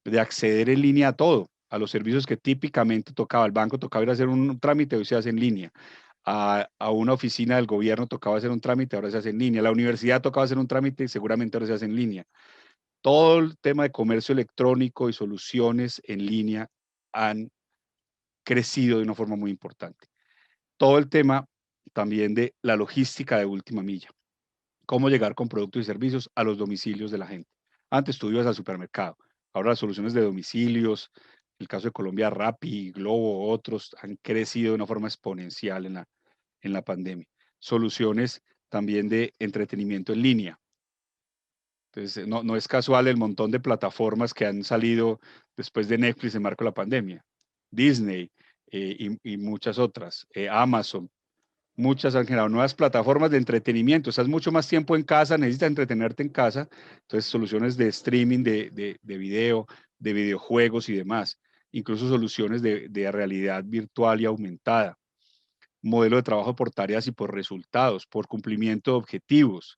de acceder en línea a todo, a los servicios que típicamente tocaba. El banco tocaba ir a hacer un trámite, hoy se hace en línea. A una oficina del gobierno tocaba hacer un trámite, ahora se hace en línea. La universidad tocaba hacer un trámite y seguramente ahora se hace en línea. Todo el tema de comercio electrónico y soluciones en línea han crecido de una forma muy importante. Todo el tema también de la logística de última milla. Cómo llegar con productos y servicios a los domicilios de la gente. Antes tú ibas al supermercado, ahora las soluciones de domicilios, el caso de Colombia, Rappi, Globo, otros, han crecido de una forma exponencial en la pandemia. Soluciones también de entretenimiento en línea. Entonces, no es casual el montón de plataformas que han salido después de Netflix en marco de la pandemia. Disney y muchas otras, Amazon. Muchas han generado nuevas plataformas de entretenimiento. Estás mucho más tiempo en casa, necesitas entretenerte en casa. Entonces, soluciones de streaming, de video, de videojuegos y demás. Incluso soluciones de realidad virtual y aumentada. Modelo de trabajo por tareas y por resultados, por cumplimiento de objetivos.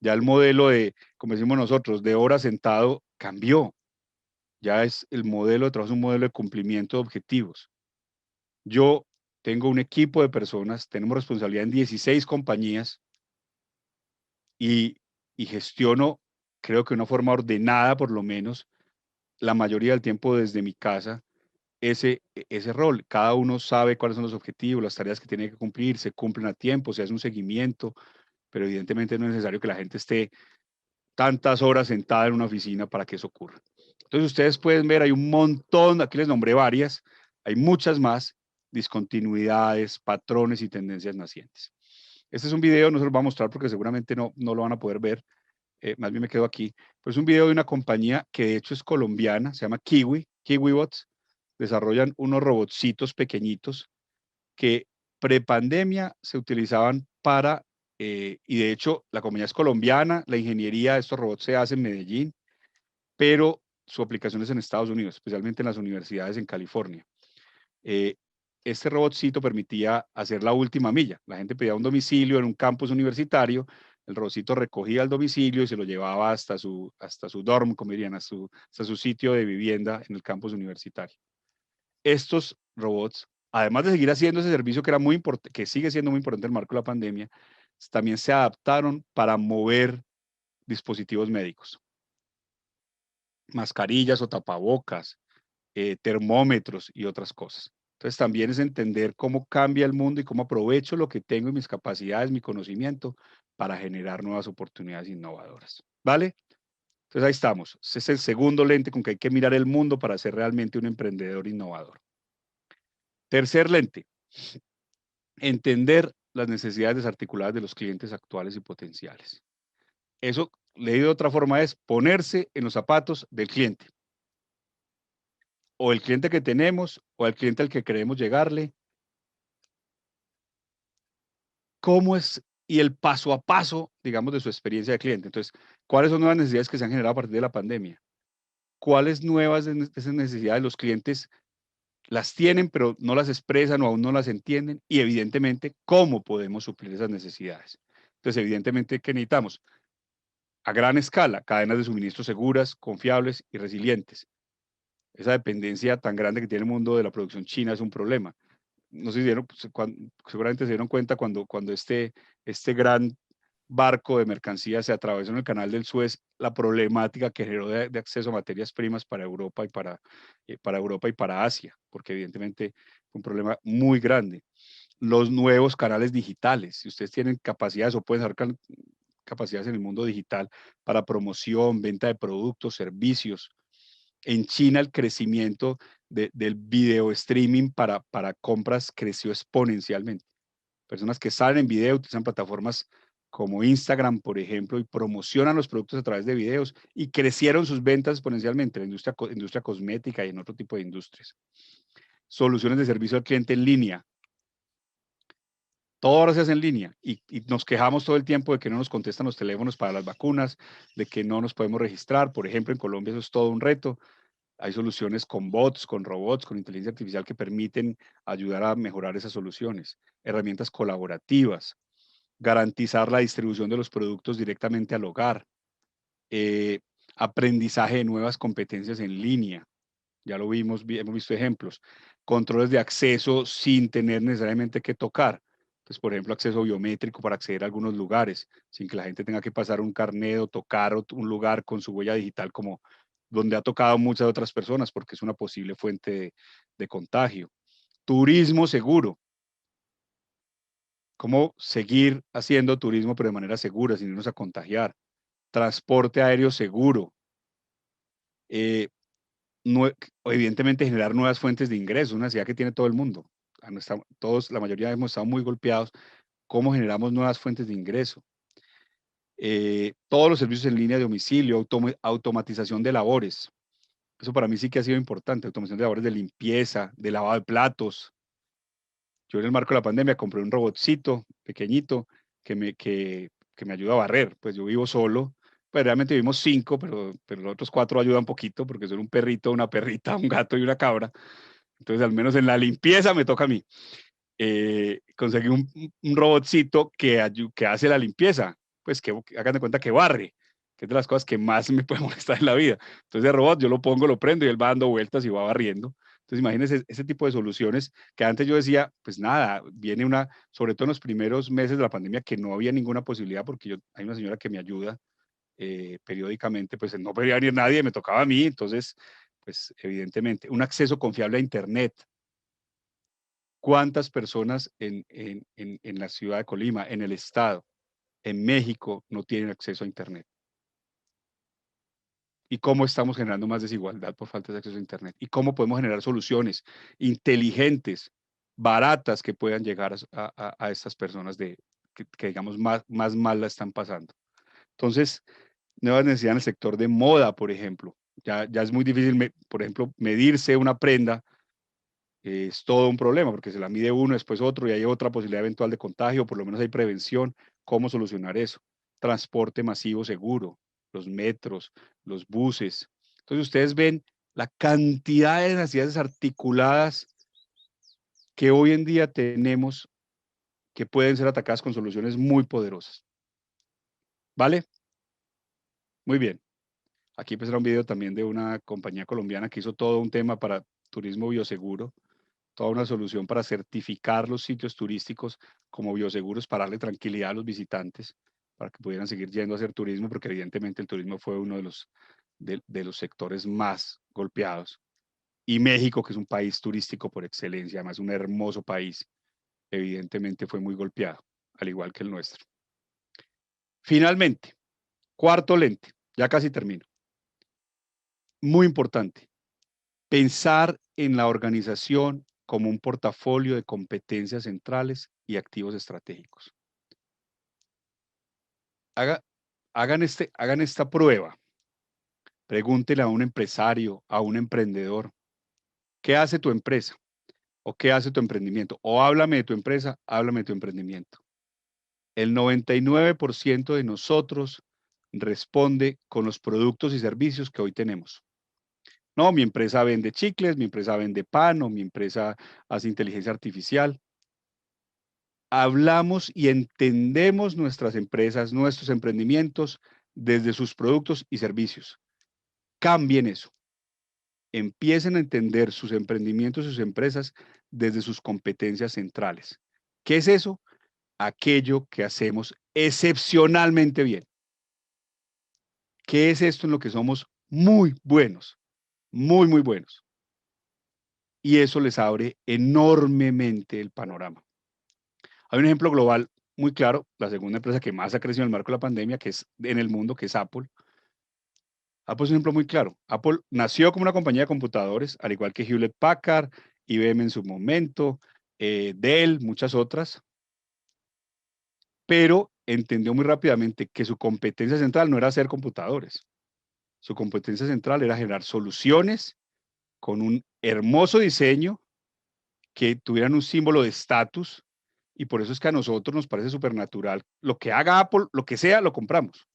Ya el modelo de, como decimos nosotros, de hora sentado cambió. Ya es el modelo de trabajo, es un modelo de cumplimiento de objetivos. Yo tengo un equipo de personas, tenemos responsabilidad en 16 compañías y gestiono, creo que de una forma ordenada por lo menos, la mayoría del tiempo desde mi casa, ese rol. Cada uno sabe cuáles son los objetivos, las tareas que tiene que cumplir, se cumplen a tiempo, se hace un seguimiento, pero evidentemente no es necesario que la gente esté tantas horas sentada en una oficina para que eso ocurra. Entonces ustedes pueden ver, hay un montón, aquí les nombré varias, hay muchas más discontinuidades, patrones y tendencias nacientes. Este es un video, no se los voy a mostrar porque seguramente no lo van a poder ver, más bien me quedo aquí, pero es un video de una compañía que de hecho es colombiana, se llama KiwiBots, desarrollan unos robotcitos pequeñitos que prepandemia se utilizaban para, y de hecho la compañía es colombiana, la ingeniería de estos robots se hace en Medellín, pero su aplicación es en Estados Unidos, especialmente en las universidades en California. Este robotcito permitía hacer la última milla. La gente pedía un domicilio en un campus universitario, el robotcito recogía el domicilio y se lo llevaba hasta su dorm, como dirían, hasta su sitio de vivienda en el campus universitario. Estos robots, además de seguir haciendo ese servicio que era muy importante, que sigue siendo muy importante en el marco de la pandemia, también se adaptaron para mover dispositivos médicos, mascarillas o tapabocas, termómetros y otras cosas. Entonces también es entender cómo cambia el mundo y cómo aprovecho lo que tengo y mis capacidades, mi conocimiento para generar nuevas oportunidades innovadoras. ¿Vale? Entonces ahí estamos. Ese es el segundo lente con que hay que mirar el mundo para ser realmente un emprendedor innovador. Tercer lente, entender las necesidades desarticuladas de los clientes actuales y potenciales. Eso leído de otra forma, es ponerse en los zapatos del cliente. O el cliente que tenemos, o el cliente al que queremos llegarle. ¿Cómo es? Y el paso a paso, digamos, de su experiencia de cliente. Entonces, ¿cuáles son nuevas necesidades que se han generado a partir de la pandemia? ¿Cuáles nuevas de esas necesidades los clientes las tienen, pero no las expresan o aún no las entienden? Y evidentemente, ¿cómo podemos suplir esas necesidades? Entonces, evidentemente, ¿qué necesitamos? A gran escala, cadenas de suministro seguras, confiables y resilientes. Esa dependencia tan grande que tiene el mundo de la producción china es un problema. No sé si dieron, seguramente se dieron cuenta cuando este gran barco de mercancías se atravesó en el canal del Suez, la problemática que generó de acceso a materias primas para Europa y para Asia, porque evidentemente fue un problema muy grande. Los nuevos canales digitales, si ustedes tienen capacidades o pueden sacar capacidades en el mundo digital para promoción, venta de productos, servicios. En China el crecimiento del video streaming para compras creció exponencialmente. Personas que salen en video, utilizan plataformas como Instagram, por ejemplo, y promocionan los productos a través de videos y crecieron sus ventas exponencialmente en la industria cosmética y en otro tipo de industrias. Soluciones de servicio al cliente en línea. Todo ahora se hace en línea y nos quejamos todo el tiempo de que no nos contestan los teléfonos para las vacunas, de que no nos podemos registrar. Por ejemplo, en Colombia eso es todo un reto. Hay soluciones con bots, con robots, con inteligencia artificial que permiten ayudar a mejorar esas soluciones. Herramientas colaborativas, garantizar la distribución de los productos directamente al hogar, aprendizaje de nuevas competencias en línea. Ya lo vimos, hemos visto ejemplos. Controles de acceso sin tener necesariamente que tocar. Entonces, por ejemplo, acceso biométrico para acceder a algunos lugares, sin que la gente tenga que pasar un carnet o tocar un lugar con su huella digital, como donde ha tocado muchas otras personas, porque es una posible fuente de contagio. Turismo seguro. ¿Cómo seguir haciendo turismo, pero de manera segura, sin irnos a contagiar? Transporte aéreo seguro. Evidentemente generar nuevas fuentes de ingresos, una necesidad que tiene todo el mundo. Todos, la mayoría hemos estado muy golpeados. ¿Cómo generamos nuevas fuentes de ingreso? Todos los servicios en línea de domicilio, automatización de labores. Eso para mí sí que ha sido importante, automatización de labores de limpieza, de lavado de platos. Yo en el marco de la pandemia compré un robotcito pequeñito que me ayuda a barrer. Pues yo vivo solo, pues realmente vivimos 5, pero los otros 4 ayudan un poquito porque son un perrito, una perrita, un gato y una cabra. Entonces al menos en la limpieza me toca a mí. Conseguí un robotcito que hace la limpieza, pues que hagan de cuenta que barre, que es de las cosas que más me puede molestar en la vida. Entonces el robot yo lo pongo, lo prendo y él va dando vueltas y va barriendo. Entonces imagínense ese tipo de soluciones que antes yo decía, pues nada, viene sobre todo en los primeros meses de la pandemia que no había ninguna posibilidad porque hay una señora que me ayuda periódicamente, pues no podía venir nadie, me tocaba a mí, entonces, pues evidentemente, un acceso confiable a Internet. ¿Cuántas personas en la ciudad de Colima, en el estado, en México, no tienen acceso a Internet? ¿Y cómo estamos generando más desigualdad por falta de acceso a Internet? ¿Y cómo podemos generar soluciones inteligentes, baratas, que puedan llegar a estas personas que digamos, más mal la están pasando? Entonces, nuevas necesidades en el sector de moda, por ejemplo. Ya es muy difícil, por ejemplo, medirse una prenda. Es todo un problema porque se la mide uno, después otro y hay otra posibilidad eventual de contagio, por lo menos hay prevención. ¿Cómo solucionar eso? Transporte masivo seguro, los metros, los buses. Entonces ustedes ven la cantidad de necesidades articuladas que hoy en día tenemos que pueden ser atacadas con soluciones muy poderosas. ¿Vale? Muy bien. Aquí pues era un video también de una compañía colombiana que hizo todo un tema para turismo bioseguro, toda una solución para certificar los sitios turísticos como bioseguros para darle tranquilidad a los visitantes, para que pudieran seguir yendo a hacer turismo, porque evidentemente el turismo fue uno de los sectores más golpeados. Y México, que es un país turístico por excelencia, además un hermoso país, evidentemente fue muy golpeado, al igual que el nuestro. Finalmente, cuarto lente, ya casi termino. Muy importante, pensar en la organización como un portafolio de competencias centrales y activos estratégicos. hagan esta prueba. Pregúntenle a un empresario, a un emprendedor, ¿qué hace tu empresa? ¿O qué hace tu emprendimiento? O háblame de tu empresa, háblame de tu emprendimiento. El 99% de nosotros responde con los productos y servicios que hoy tenemos. No, mi empresa vende chicles, mi empresa vende pan, o mi empresa hace inteligencia artificial. Hablamos y entendemos nuestras empresas, nuestros emprendimientos desde sus productos y servicios. Cambien eso. Empiecen a entender sus emprendimientos y sus empresas desde sus competencias centrales. ¿Qué es eso? Aquello que hacemos excepcionalmente bien. ¿Qué es esto en lo que somos muy buenos? Muy, muy buenos. Y eso les abre enormemente el panorama. Hay un ejemplo global muy claro, la segunda empresa que más ha crecido en el marco de la pandemia, que es en el mundo, que es Apple. Apple es un ejemplo muy claro. Apple nació como una compañía de computadores, al igual que Hewlett Packard, IBM en su momento, Dell, muchas otras, pero entendió muy rápidamente que su competencia central no era hacer computadores. Su competencia central era generar soluciones con un hermoso diseño que tuvieran un símbolo de estatus, y por eso es que a nosotros nos parece supernatural. Lo que haga Apple, lo que sea, lo compramos.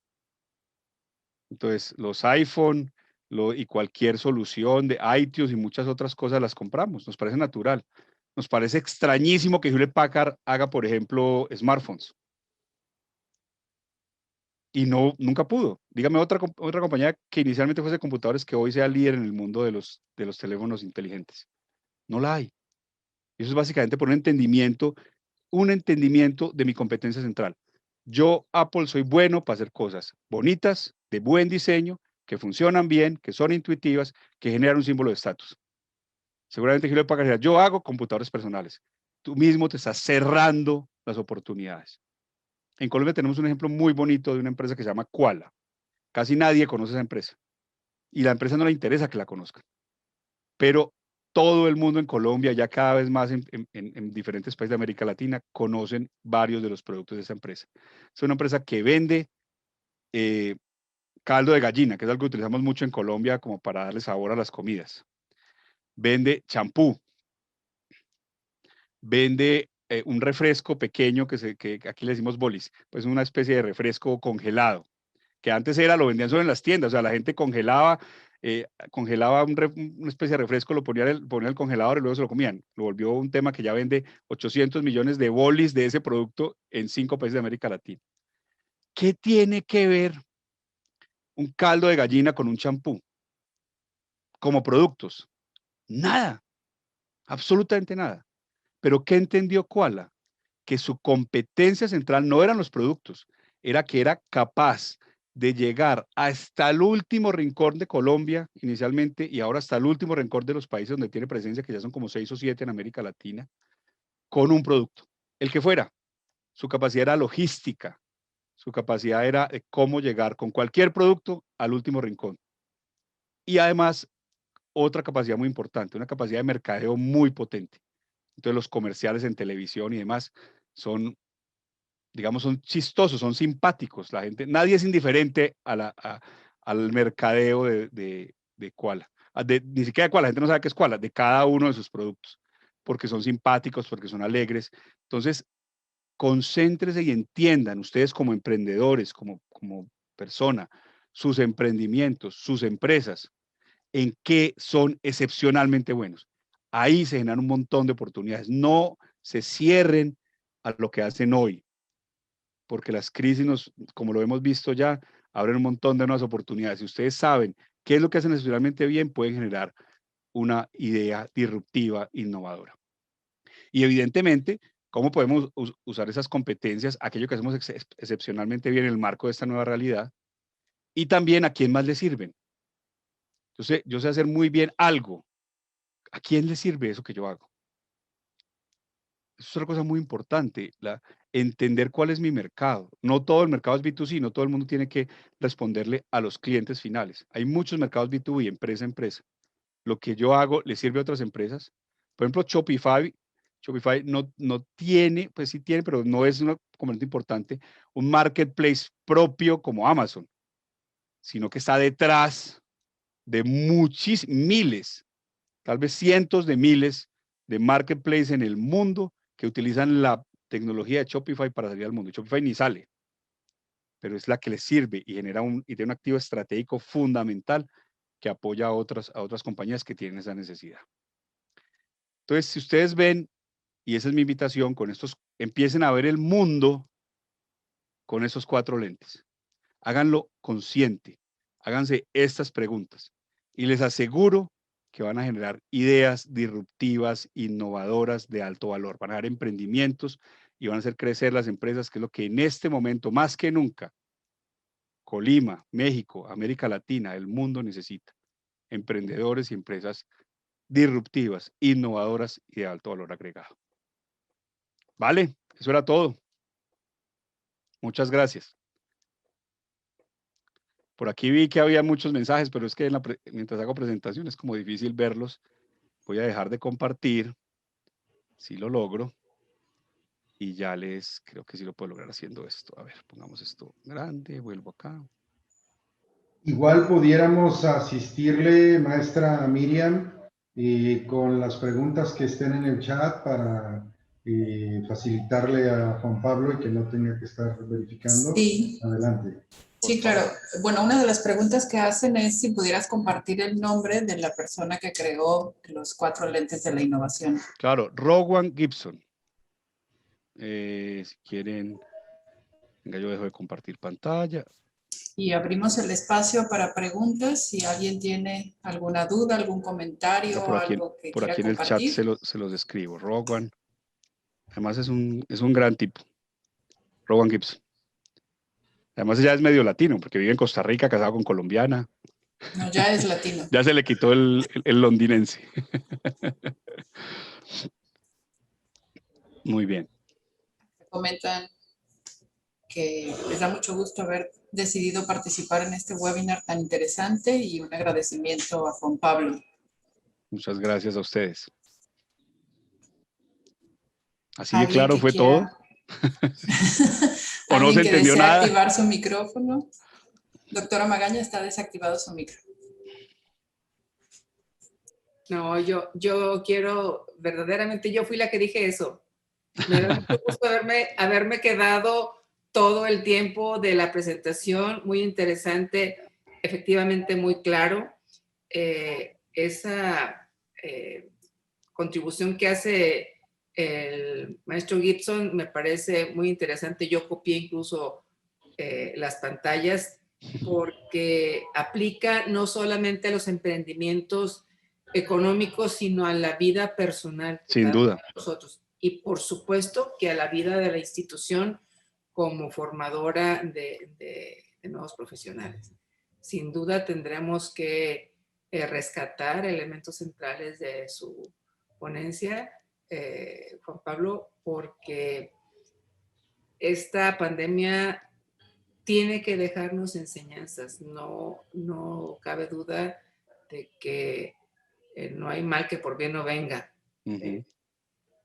Entonces, los iPhone y cualquier solución de iTunes y muchas otras cosas las compramos. Nos parece natural. Nos parece extrañísimo que Hewlett Packard haga, por ejemplo, smartphones. Y no, nunca pudo. Dígame otra compañía que inicialmente fuese computadores que hoy sea líder en el mundo de los teléfonos inteligentes. No la hay. Eso es básicamente por un entendimiento de mi competencia central. Yo, Apple, soy bueno para hacer cosas bonitas, de buen diseño, que funcionan bien, que son intuitivas, que generan un símbolo de estatus. Seguramente Hewlett Packard dirá, yo hago computadores personales. Tú mismo te estás cerrando las oportunidades. En Colombia tenemos un ejemplo muy bonito de una empresa que se llama Quala. Casi nadie conoce esa empresa. Y la empresa no le interesa que la conozcan. Pero todo el mundo en Colombia, ya cada vez más en diferentes países de América Latina, conocen varios de los productos de esa empresa. Es una empresa que vende caldo de gallina, que es algo que utilizamos mucho en Colombia como para darle sabor a las comidas. Vende champú. Vende un refresco pequeño que aquí le decimos bolis, pues una especie de refresco congelado, que antes lo vendían solo en las tiendas, o sea, la gente congelaba una especie de refresco, lo ponía en el congelador y luego se lo comían. Lo volvió un tema que ya vende 800 millones de bolis de ese producto en 5 países de América Latina. ¿Qué tiene que ver un caldo de gallina con un champú? Como productos. Nada, absolutamente nada. Pero ¿qué entendió Koala? Que su competencia central no eran los productos, era que era capaz de llegar hasta el último rincón de Colombia inicialmente y ahora hasta el último rincón de los países donde tiene presencia, que ya son como 6 o 7 en América Latina, con un producto, el que fuera. Su capacidad era logística, su capacidad era de cómo llegar con cualquier producto al último rincón. Y además, otra capacidad muy importante, una capacidad de mercadeo muy potente. Entonces, los comerciales en televisión y demás son, digamos, son chistosos, son simpáticos. La gente, nadie es indiferente al mercadeo de Koala. Ni siquiera de Koala, la gente no sabe qué es Koala, de cada uno de sus productos, porque son simpáticos, porque son alegres. Entonces, concéntrese y entiendan ustedes como emprendedores, como persona, sus emprendimientos, sus empresas, en qué son excepcionalmente buenos. Ahí se generan un montón de oportunidades. No se cierren a lo que hacen hoy, porque las crisis, como lo hemos visto ya, abren un montón de nuevas oportunidades. Si ustedes saben qué es lo que hacen excepcionalmente bien, pueden generar una idea disruptiva, innovadora. Y evidentemente, ¿cómo podemos usar esas competencias, aquello que hacemos excepcionalmente bien en el marco de esta nueva realidad? Y también a quién más le sirven. Entonces, yo sé hacer muy bien algo. ¿A quién le sirve eso que yo hago? Eso es otra cosa muy importante, entender cuál es mi mercado. No todo el mercado es B2C, no todo el mundo tiene que responderle a los clientes finales. Hay muchos mercados B2B, empresa a empresa. Lo que yo hago le sirve a otras empresas. Por ejemplo, Shopify. Shopify no tiene, pues sí tiene, pero no es un componente importante, un marketplace propio como Amazon, sino que está detrás de miles, tal vez cientos de miles de marketplaces en el mundo que utilizan la tecnología de Shopify para salir al mundo. Shopify ni sale, pero es la que les sirve y genera y tiene un activo estratégico fundamental que apoya a otras compañías que tienen esa necesidad. Entonces, si ustedes ven, y esa es mi invitación, con estos, empiecen a ver el mundo con esos 4 lentes. Háganlo consciente, háganse estas preguntas y les aseguro que van a generar ideas disruptivas, innovadoras, de alto valor. Van a dar emprendimientos y van a hacer crecer las empresas, que es lo que en este momento, más que nunca, Colima, México, América Latina, el mundo necesita. Emprendedores y empresas disruptivas, innovadoras y de alto valor agregado. Vale, eso era todo. Muchas gracias. Por aquí vi que había muchos mensajes, pero es que mientras hago presentación es como difícil verlos. Voy a dejar de compartir, si lo logro, y ya creo que sí lo puedo lograr haciendo esto. A ver, pongamos esto grande, vuelvo acá. Igual pudiéramos asistirle, maestra Miriam, con las preguntas que estén en el chat para facilitarle a Juan Pablo y que no tenga que estar verificando. Sí, Adelante. sí, claro. Bueno, una de las preguntas que hacen es si pudieras compartir el nombre de la persona que creó los 4 lentes de la innovación. Claro, Rowan Gibson. Si quieren, venga, yo dejo de compartir pantalla. Y abrimos el espacio para preguntas. Si alguien tiene alguna duda, algún comentario o algo que Por quiera aquí en el chat compartir. se los escribo. Rowan. Además es un gran tipo. Rowan Gibson. Además ya es medio latino, porque vive en Costa Rica, casado con colombiana. No, ya es latino. Ya se le quitó el londinense. Muy bien. Comentan que les da mucho gusto haber decidido participar en este webinar tan interesante y un agradecimiento a Juan Pablo. Muchas gracias a ustedes. Así de ¿Alguien claro que fue quiera... todo? ¿O no se ¿Alguien que entendió desea nada? activar su micrófono? Doctora Magaña, está desactivado su micro. No, yo quiero, verdaderamente, yo fui la que dije eso. Me da mucho gusto haberme quedado todo el tiempo de la presentación, muy interesante, efectivamente muy claro. Esa contribución que hace el maestro Gibson me parece muy interesante. Yo copié incluso las pantallas porque aplica no solamente a los emprendimientos económicos, sino a la vida personal de Sin cada uno duda. de nosotros. Y por supuesto que a la vida de la institución como formadora de nuevos profesionales. Sin duda tendremos que rescatar elementos centrales de su ponencia, Juan Pablo, porque esta pandemia tiene que dejarnos enseñanzas. No cabe duda de que no hay mal que por bien no venga.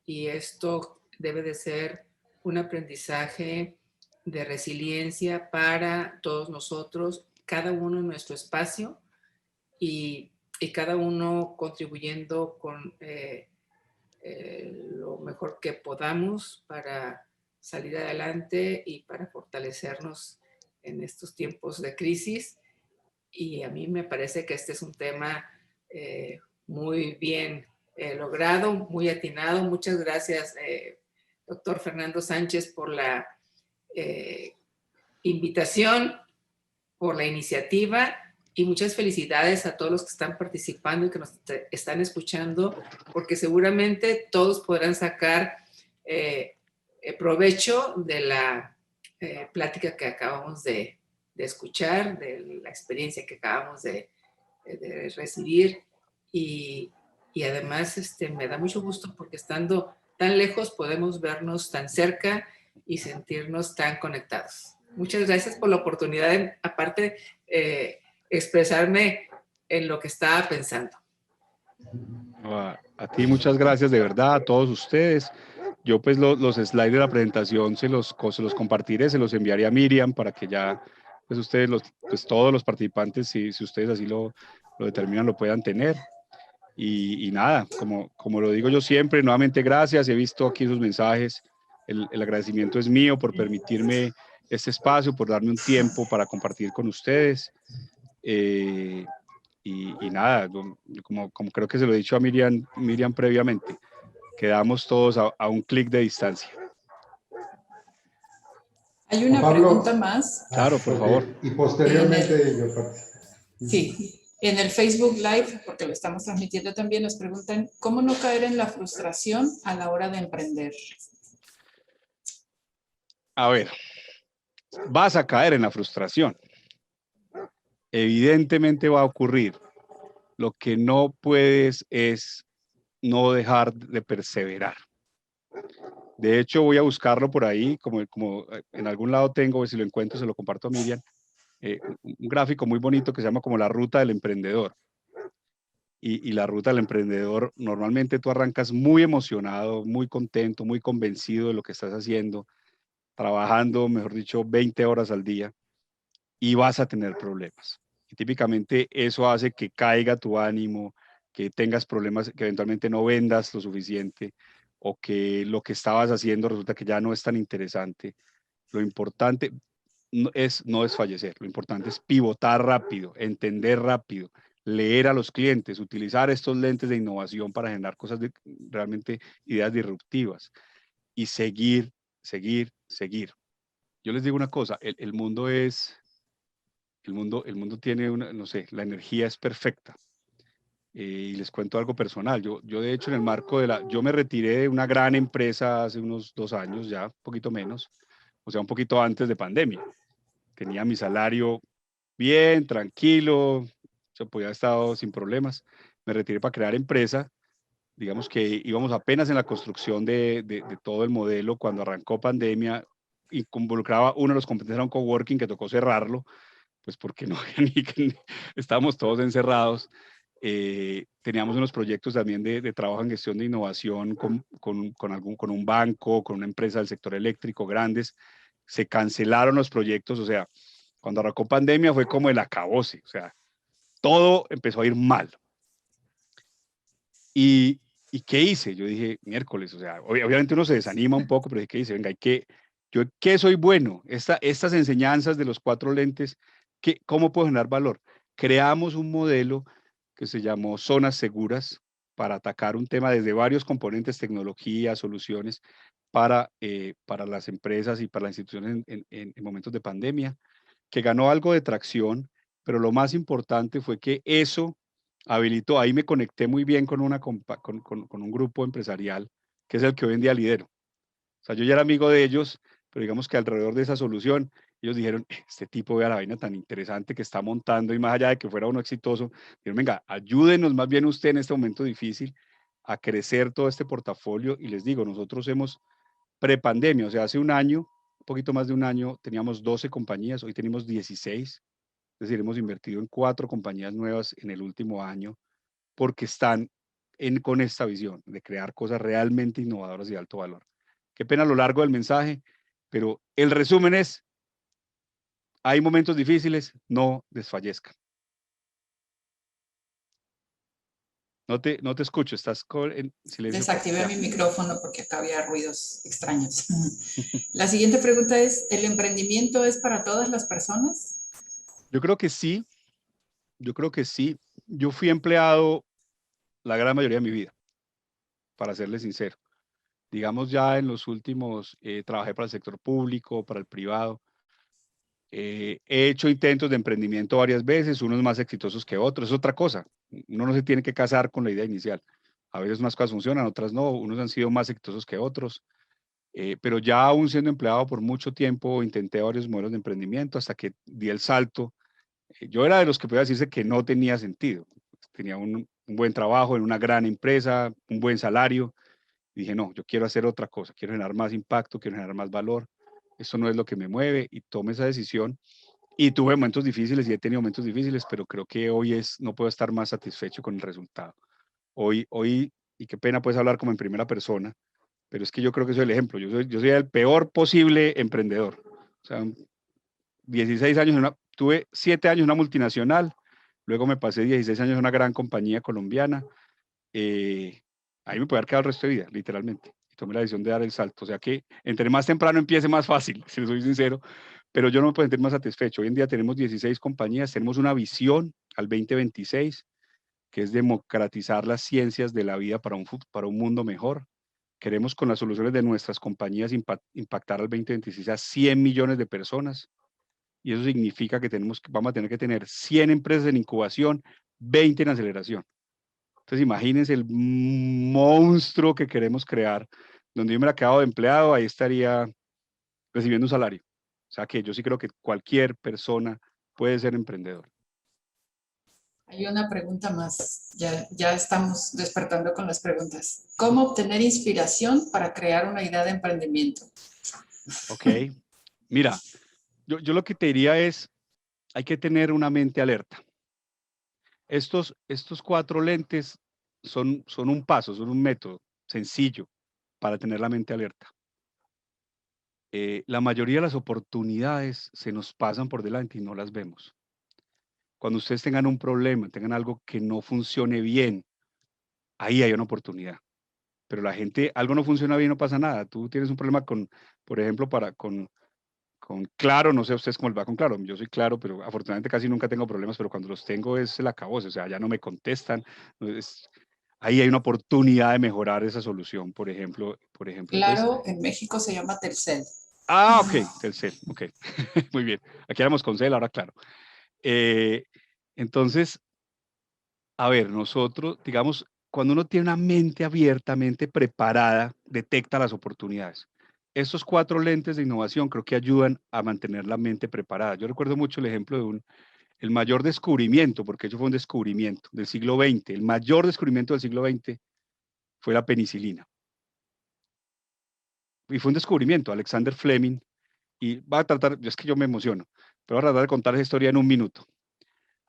Y esto debe de ser un aprendizaje de resiliencia para todos nosotros, cada uno en nuestro espacio y cada uno contribuyendo con lo mejor que podamos para salir adelante y para fortalecernos en estos tiempos de crisis. Y a mí me parece que este es un tema muy bien logrado, muy atinado. Muchas gracias, doctor Fernando Sánchez, por la invitación, por la iniciativa y muchas felicidades a todos los que están participando y que nos están escuchando, porque seguramente todos podrán sacar provecho de la plática que acabamos de escuchar, de la experiencia que acabamos de recibir y además me da mucho gusto porque estando tan lejos podemos vernos tan cerca y sentirnos tan conectados. Muchas gracias por la oportunidad de, aparte, expresarme en lo que estaba pensando. A ti muchas gracias de verdad, a todos ustedes. Yo pues los slides de la presentación se los compartiré, se los enviaré a Miriam para que ya pues ustedes, pues todos los participantes, si ustedes así lo determinan, lo puedan tener. Y nada, como lo digo yo siempre, nuevamente gracias, he visto aquí sus mensajes, el agradecimiento es mío por permitirme este espacio, por darme un tiempo para compartir con ustedes. Y nada, como creo que se lo he dicho a Miriam previamente, quedamos todos a un clic de distancia. Hay una Juan Pablo. pregunta más. Claro, por Ok. favor. Y posteriormente yo participo. Sí, en el Facebook Live, porque lo estamos transmitiendo también, nos preguntan cómo no caer en la frustración a la hora de emprender. A ver, vas a caer en la frustración. Evidentemente va a ocurrir. Lo que no puedes es no dejar de perseverar. De hecho, voy a buscarlo por ahí, como en algún lado tengo, si lo encuentro se lo comparto a Miriam, un gráfico muy bonito que se llama como la ruta del emprendedor. Y la ruta del emprendedor, normalmente tú arrancas muy emocionado, muy contento, muy convencido de lo que estás haciendo, trabajando, mejor dicho, 20 horas al día, y vas a tener problemas. Y típicamente eso hace que caiga tu ánimo, que tengas problemas, que eventualmente no vendas lo suficiente, o que lo que estabas haciendo resulta que ya no es tan interesante. Lo importante no es fallecer, lo importante es pivotar rápido, entender rápido, leer a los clientes, utilizar estos lentes de innovación para generar cosas realmente ideas disruptivas y seguir, seguir, seguir. Yo les digo una cosa, el mundo tiene una, no sé, la energía es perfecta. Y les cuento algo personal. Yo de hecho en el marco yo me retiré de una gran empresa hace unos 2 años ya, un poquito menos, o sea, un poquito antes de pandemia. Tenía mi salario bien, tranquilo, se podía haber estado sin problemas. Me retiré para crear empresa. Digamos que íbamos apenas en la construcción de todo el modelo cuando arrancó pandemia y involucraba uno de los componentes era un coworking que tocó cerrarlo, pues porque no había estábamos todos encerrados. Teníamos unos proyectos también de trabajo en gestión de innovación con un banco, con una empresa del sector eléctrico grandes. Se cancelaron los proyectos, o sea, cuando arrancó pandemia fue como el acabose, o sea, todo empezó a ir mal. ¿Y qué hice? Yo dije, miércoles, o sea, obviamente uno se desanima un poco, pero ¿qué hice? Venga, ¿yo qué soy bueno? Estas enseñanzas de los 4 lentes, ¿cómo puedo generar valor? Creamos un modelo que se llamó Zonas Seguras para atacar un tema desde varios componentes, tecnología, soluciones para las empresas y para las instituciones en momentos de pandemia, que ganó algo de tracción, pero lo más importante fue que eso habilitó, ahí me conecté muy bien con un grupo empresarial, que es el que hoy en día lidero. O sea, yo ya era amigo de ellos, pero digamos que alrededor de esa solución, ellos dijeron, este tipo vea la vaina tan interesante que está montando y más allá de que fuera uno exitoso, dijeron, venga, ayúdenos más bien usted en este momento difícil a crecer todo este portafolio. Y les digo, nosotros hemos prepandemia, o sea, hace un año, un poquito más de un año, teníamos 12 compañías, hoy tenemos 16. Es decir, hemos invertido en 4 compañías nuevas en el último año porque están con esta visión de crear cosas realmente innovadoras y de alto valor. Qué pena a lo largo del mensaje, pero el resumen es, hay momentos difíciles, no desfallezcan. No te escucho, estás en silencio. Desactivé mi micrófono porque acá había ruidos extraños. La siguiente pregunta es, ¿el emprendimiento es para todas las personas? Yo creo que sí, yo creo que sí. Yo fui empleado la gran mayoría de mi vida, para serles sincero. Digamos ya en los últimos, trabajé para el sector público, para el privado. He hecho intentos de emprendimiento varias veces, unos más exitosos que otros, es otra cosa. Uno no se tiene que casar con la idea inicial. A veces unas cosas funcionan, otras no, unos han sido más exitosos que otros. Pero ya aún siendo empleado por mucho tiempo, intenté varios modelos de emprendimiento hasta que di el salto. Yo era de los que podía decirse que no tenía sentido. Tenía un buen trabajo en una gran empresa, un buen salario. Dije, no, yo quiero hacer otra cosa, quiero generar más impacto, quiero generar más valor. Esto no es lo que me mueve y tomé esa decisión. Y tuve momentos difíciles y he tenido momentos difíciles, pero creo que hoy no puedo estar más satisfecho con el resultado. Hoy, y qué pena pues hablar como en primera persona, pero es que yo creo que soy el ejemplo. Yo soy el peor posible emprendedor. O sea, 16 años, tuve 7 años en una multinacional, luego me pasé 16 años en una gran compañía colombiana. Ahí me puede haber quedado el resto de vida, literalmente. Y tomé la decisión de dar el salto. O sea que entre más temprano empiece, más fácil, si soy sincero. Pero yo no me puedo sentir más satisfecho. Hoy en día tenemos 16 compañías, tenemos una visión al 2026, que es democratizar las ciencias de la vida para un mundo mejor. Queremos con las soluciones de nuestras compañías impactar al 2026 a 100 millones de personas. Y eso significa que vamos a tener que tener 100 empresas en incubación, 20 en aceleración. Entonces imagínense el monstruo que queremos crear, donde yo me la quedado de empleado, ahí estaría recibiendo un salario. O sea que yo sí creo que cualquier persona puede ser emprendedor. Hay una pregunta más. Ya estamos despertando con las preguntas. ¿Cómo obtener inspiración para crear una idea de emprendimiento? Ok, mira, yo lo que te diría es, hay que tener una mente alerta. Estos 4 lentes son un paso, son un método sencillo para tener la mente alerta. La mayoría de las oportunidades se nos pasan por delante y no las vemos. Cuando ustedes tengan un problema, tengan algo que no funcione bien, ahí hay una oportunidad. Pero la gente, algo no funciona bien, no pasa nada. Tú tienes un problema por ejemplo, con Claro, no sé a ustedes cómo les va con Claro. Yo soy Claro, pero afortunadamente casi nunca tengo problemas, pero cuando los tengo es el acabose, o sea, ya no me contestan. Ahí hay una oportunidad de mejorar esa solución, por ejemplo. Entonces, Claro, en México se llama Telcel. ok, Telcel, ok, muy bien. Aquí éramos con Cel, ahora Claro. Entonces, a ver, nosotros, digamos, cuando uno tiene una mente abierta, mente preparada, detecta las oportunidades. Estos 4 lentes de innovación creo que ayudan a mantener la mente preparada. Yo recuerdo mucho el ejemplo de el mayor descubrimiento, porque eso fue un descubrimiento del siglo XX, el mayor descubrimiento del siglo XX fue la penicilina. Y fue un descubrimiento, Alexander Fleming, y va a tratar, es que yo me emociono, pero voy a tratar de contar esa historia en un minuto.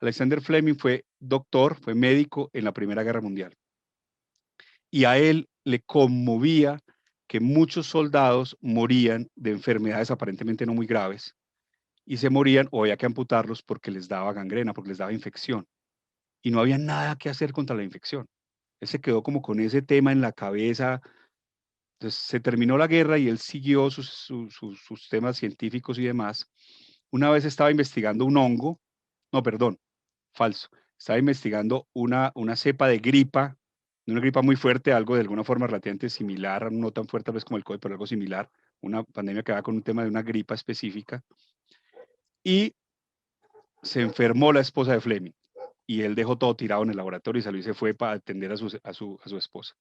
Alexander Fleming fue doctor, fue médico en la Primera Guerra Mundial. Y a él le conmovía que muchos soldados morían de enfermedades aparentemente no muy graves y se morían o había que amputarlos porque les daba gangrena, porque les daba infección. Y no había nada que hacer contra la infección. Él se quedó como con ese tema en la cabeza. Entonces se terminó la guerra y él siguió sus temas científicos y demás. Una vez estaba investigando un hongo, no, perdón, falso. Estaba investigando una cepa de gripa, una gripa muy fuerte, algo de alguna forma relativamente similar, no tan fuerte tal vez como el COVID, pero algo similar, una pandemia que va con un tema de una gripa específica. Y se enfermó la esposa de Fleming y él dejó todo tirado en el laboratorio y salió y se fue para atender a su esposa.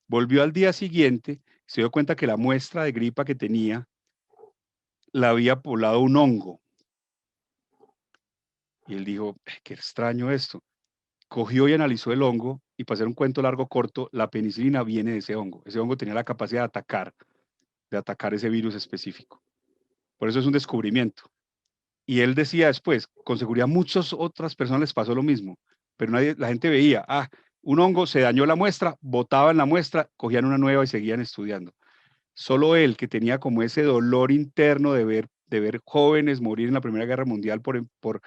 Volvió al día siguiente, se dio cuenta que la muestra de gripa que tenía la había poblado un hongo. Y él dijo, qué extraño esto. Cogió y analizó el hongo y para hacer un cuento largo corto, la penicilina viene de ese hongo. Ese hongo tenía la capacidad de atacar ese virus específico. Por eso es un descubrimiento. Y él decía después, con seguridad muchas otras personas les pasó lo mismo, pero la gente veía, un hongo se dañó la muestra, botaban la muestra, cogían una nueva y seguían estudiando. Solo él, que tenía como ese dolor interno de ver jóvenes morir en la Primera Guerra Mundial por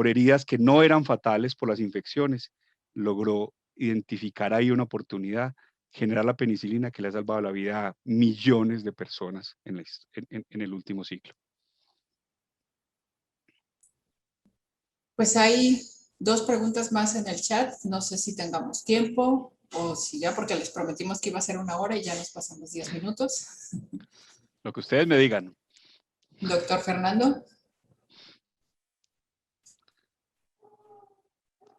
heridas que no eran fatales por las infecciones, logró identificar ahí una oportunidad, generar la penicilina que le ha salvado la vida a millones de personas en el último siglo. Pues hay 2 preguntas más en el chat. No sé si tengamos tiempo o si ya, porque les prometimos que iba a ser 1 hora y ya nos pasamos 10 minutos. Lo que ustedes me digan. Doctor Fernando.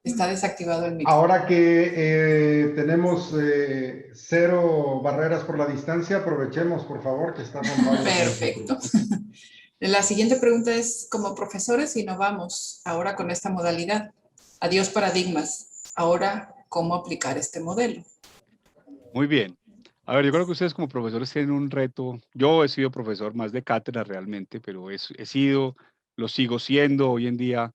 Está desactivado el micrófono. Ahora que tenemos 0 barreras por la distancia, aprovechemos, por favor, que está Juan Pablo. Perfecto. La siguiente pregunta es, como profesores innovamos ahora con esta modalidad. Adiós paradigmas. Ahora, ¿cómo aplicar este modelo? Muy bien. A ver, yo creo que ustedes como profesores tienen un reto. Yo he sido profesor más de cátedra realmente, pero lo sigo siendo. Hoy en día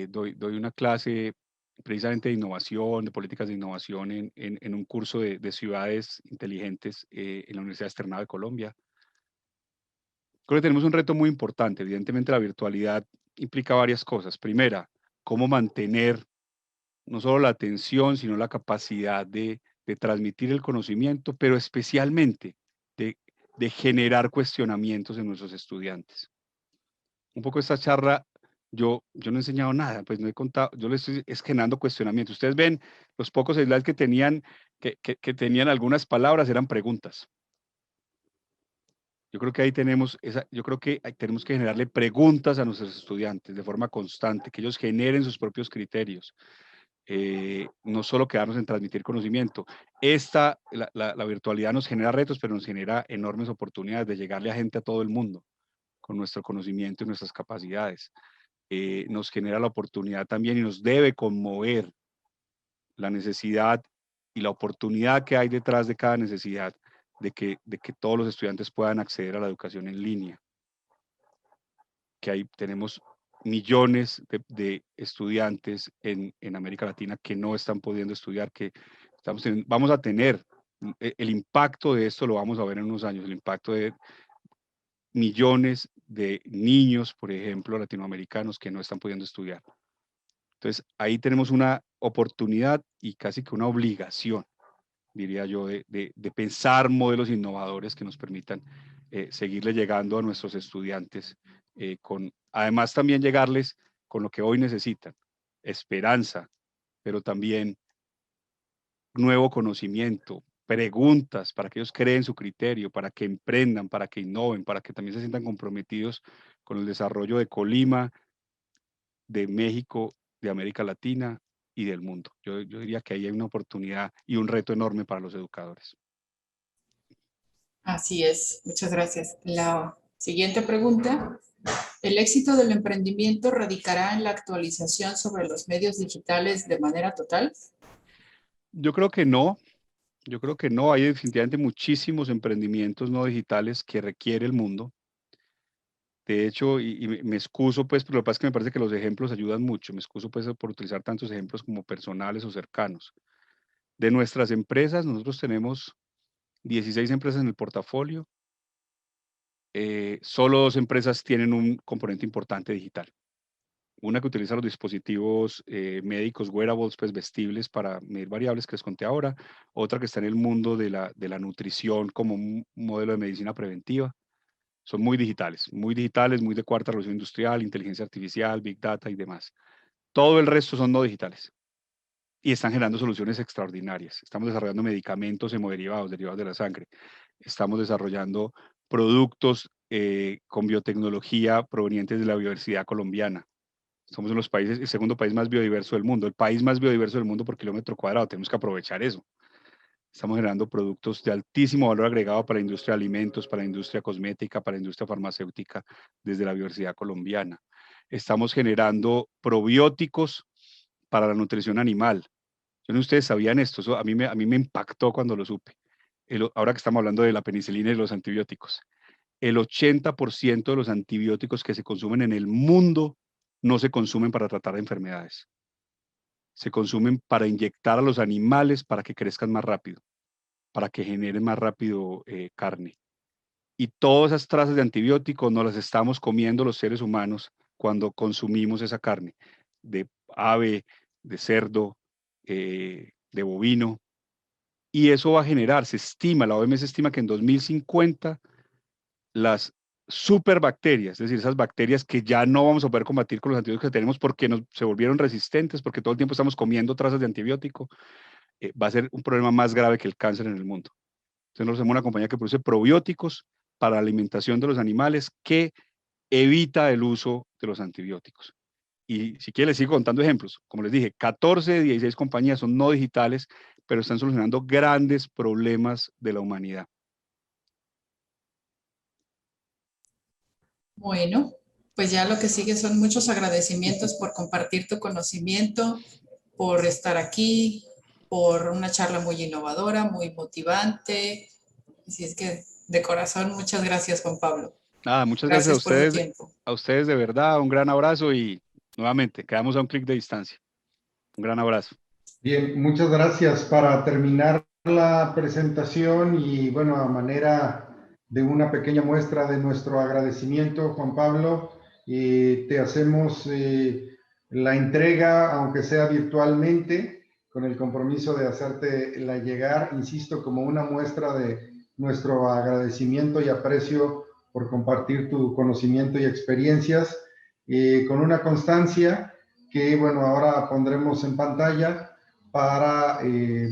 doy una clase precisamente de innovación, de políticas de innovación en un curso de ciudades inteligentes en la Universidad Externado de Colombia. Creo que tenemos un reto muy importante. Evidentemente la virtualidad implica varias cosas. Primera, cómo mantener no solo la atención, sino la capacidad de transmitir el conocimiento, pero especialmente de generar cuestionamientos en nuestros estudiantes. Un poco esta charla, yo no he enseñado nada, pues no he contado, yo les estoy generando cuestionamientos. Ustedes ven, los pocos slides que tenían, que tenían algunas palabras eran preguntas. Yo creo que ahí tenemos yo creo que tenemos que generarle preguntas a nuestros estudiantes de forma constante, que ellos generen sus propios criterios. No solo quedarnos en transmitir conocimiento. La virtualidad nos genera retos, pero nos genera enormes oportunidades de llegarle a gente a todo el mundo con nuestro conocimiento y nuestras capacidades. Nos genera la oportunidad también y nos debe conmover la necesidad y la oportunidad que hay detrás de cada necesidad de que todos los estudiantes puedan acceder a la educación en línea. Que ahí tenemos millones de estudiantes en América Latina que no están pudiendo estudiar, que vamos a tener el impacto de esto, lo vamos a ver en unos años, el impacto de millones de niños, por ejemplo, latinoamericanos que no están pudiendo estudiar. Entonces, ahí tenemos una oportunidad y casi que una obligación, diría yo, de pensar modelos innovadores que nos permitan seguirle llegando a nuestros estudiantes además también llegarles con lo que hoy necesitan, esperanza, pero también nuevo conocimiento, preguntas para que ellos creen su criterio, para que emprendan, para que innoven, para que también se sientan comprometidos con el desarrollo de Colima, de México, de América Latina y del mundo. Yo diría que ahí hay una oportunidad y un reto enorme para los educadores. Así es, muchas gracias. La siguiente pregunta. ¿El éxito del emprendimiento radicará en la actualización sobre los medios digitales de manera total? Yo creo que no. Yo creo que no. Hay definitivamente muchísimos emprendimientos no digitales que requiere el mundo. De hecho, y me excuso, pues, pero lo que pasa es que me parece que los ejemplos ayudan mucho. Me excuso, pues, por utilizar tantos ejemplos como personales o cercanos. De nuestras empresas, nosotros tenemos 16 empresas en el portafolio. Solo 2 empresas tienen un componente importante digital. Una que utiliza los dispositivos médicos, wearables, pues vestibles para medir variables que les conté ahora. Otra que está en el mundo de la nutrición como un modelo de medicina preventiva. Son muy digitales, muy de cuarta revolución industrial, inteligencia artificial, big data y demás. Todo el resto son no digitales y están generando soluciones extraordinarias. Estamos desarrollando medicamentos hemoderivados, derivados de la sangre. Estamos desarrollando productos con biotecnología provenientes de la biodiversidad colombiana. Somos uno de los países, el segundo país más biodiverso del mundo, el país más biodiverso del mundo por kilómetro cuadrado. Tenemos que aprovechar eso. Estamos generando productos de altísimo valor agregado para la industria de alimentos, para la industria cosmética, para la industria farmacéutica desde la biodiversidad colombiana. Estamos generando probióticos para la nutrición animal. Yo no sé si ustedes sabían esto, eso a mí me impactó cuando lo supe. Ahora que estamos hablando de la penicilina y de los antibióticos. El 80% de los antibióticos que se consumen en el mundo no se consumen para tratar enfermedades. Se consumen para inyectar a los animales para que crezcan más rápido, para que generen más rápido carne. Y todas esas trazas de antibióticos nos las estamos comiendo los seres humanos cuando consumimos esa carne, de ave, de cerdo, de bovino. Y eso va a generar, se estima, la OMS estima que en 2050 las superbacterias, es decir, esas bacterias que ya no vamos a poder combatir con los antibióticos que tenemos porque se volvieron resistentes, porque todo el tiempo estamos comiendo trazas de antibiótico, va a ser un problema más grave que el cáncer en el mundo. Entonces nosotros somos una compañía que produce probióticos para la alimentación de los animales que evita el uso de los antibióticos. Y si quieren les sigo contando ejemplos. Como les dije, 14 de 16 compañías son no digitales, pero están solucionando grandes problemas de la humanidad. Bueno, pues ya lo que sigue son muchos agradecimientos por compartir tu conocimiento, por estar aquí, por una charla muy innovadora, muy motivante. Así es que de corazón, muchas gracias, Juan Pablo. Nada, muchas gracias Gracias por tu tiempo. a ustedes de verdad, un gran abrazo y nuevamente quedamos a un clic de distancia. Un gran abrazo. Bien, muchas gracias. Para terminar la presentación y bueno, a manera de una pequeña muestra de nuestro agradecimiento, Juan Pablo, te hacemos la entrega, aunque sea virtualmente, con el compromiso de hacerte la llegar, insisto, como una muestra de nuestro agradecimiento y aprecio por compartir tu conocimiento y experiencias, con una constancia que, bueno, ahora pondremos en pantalla para,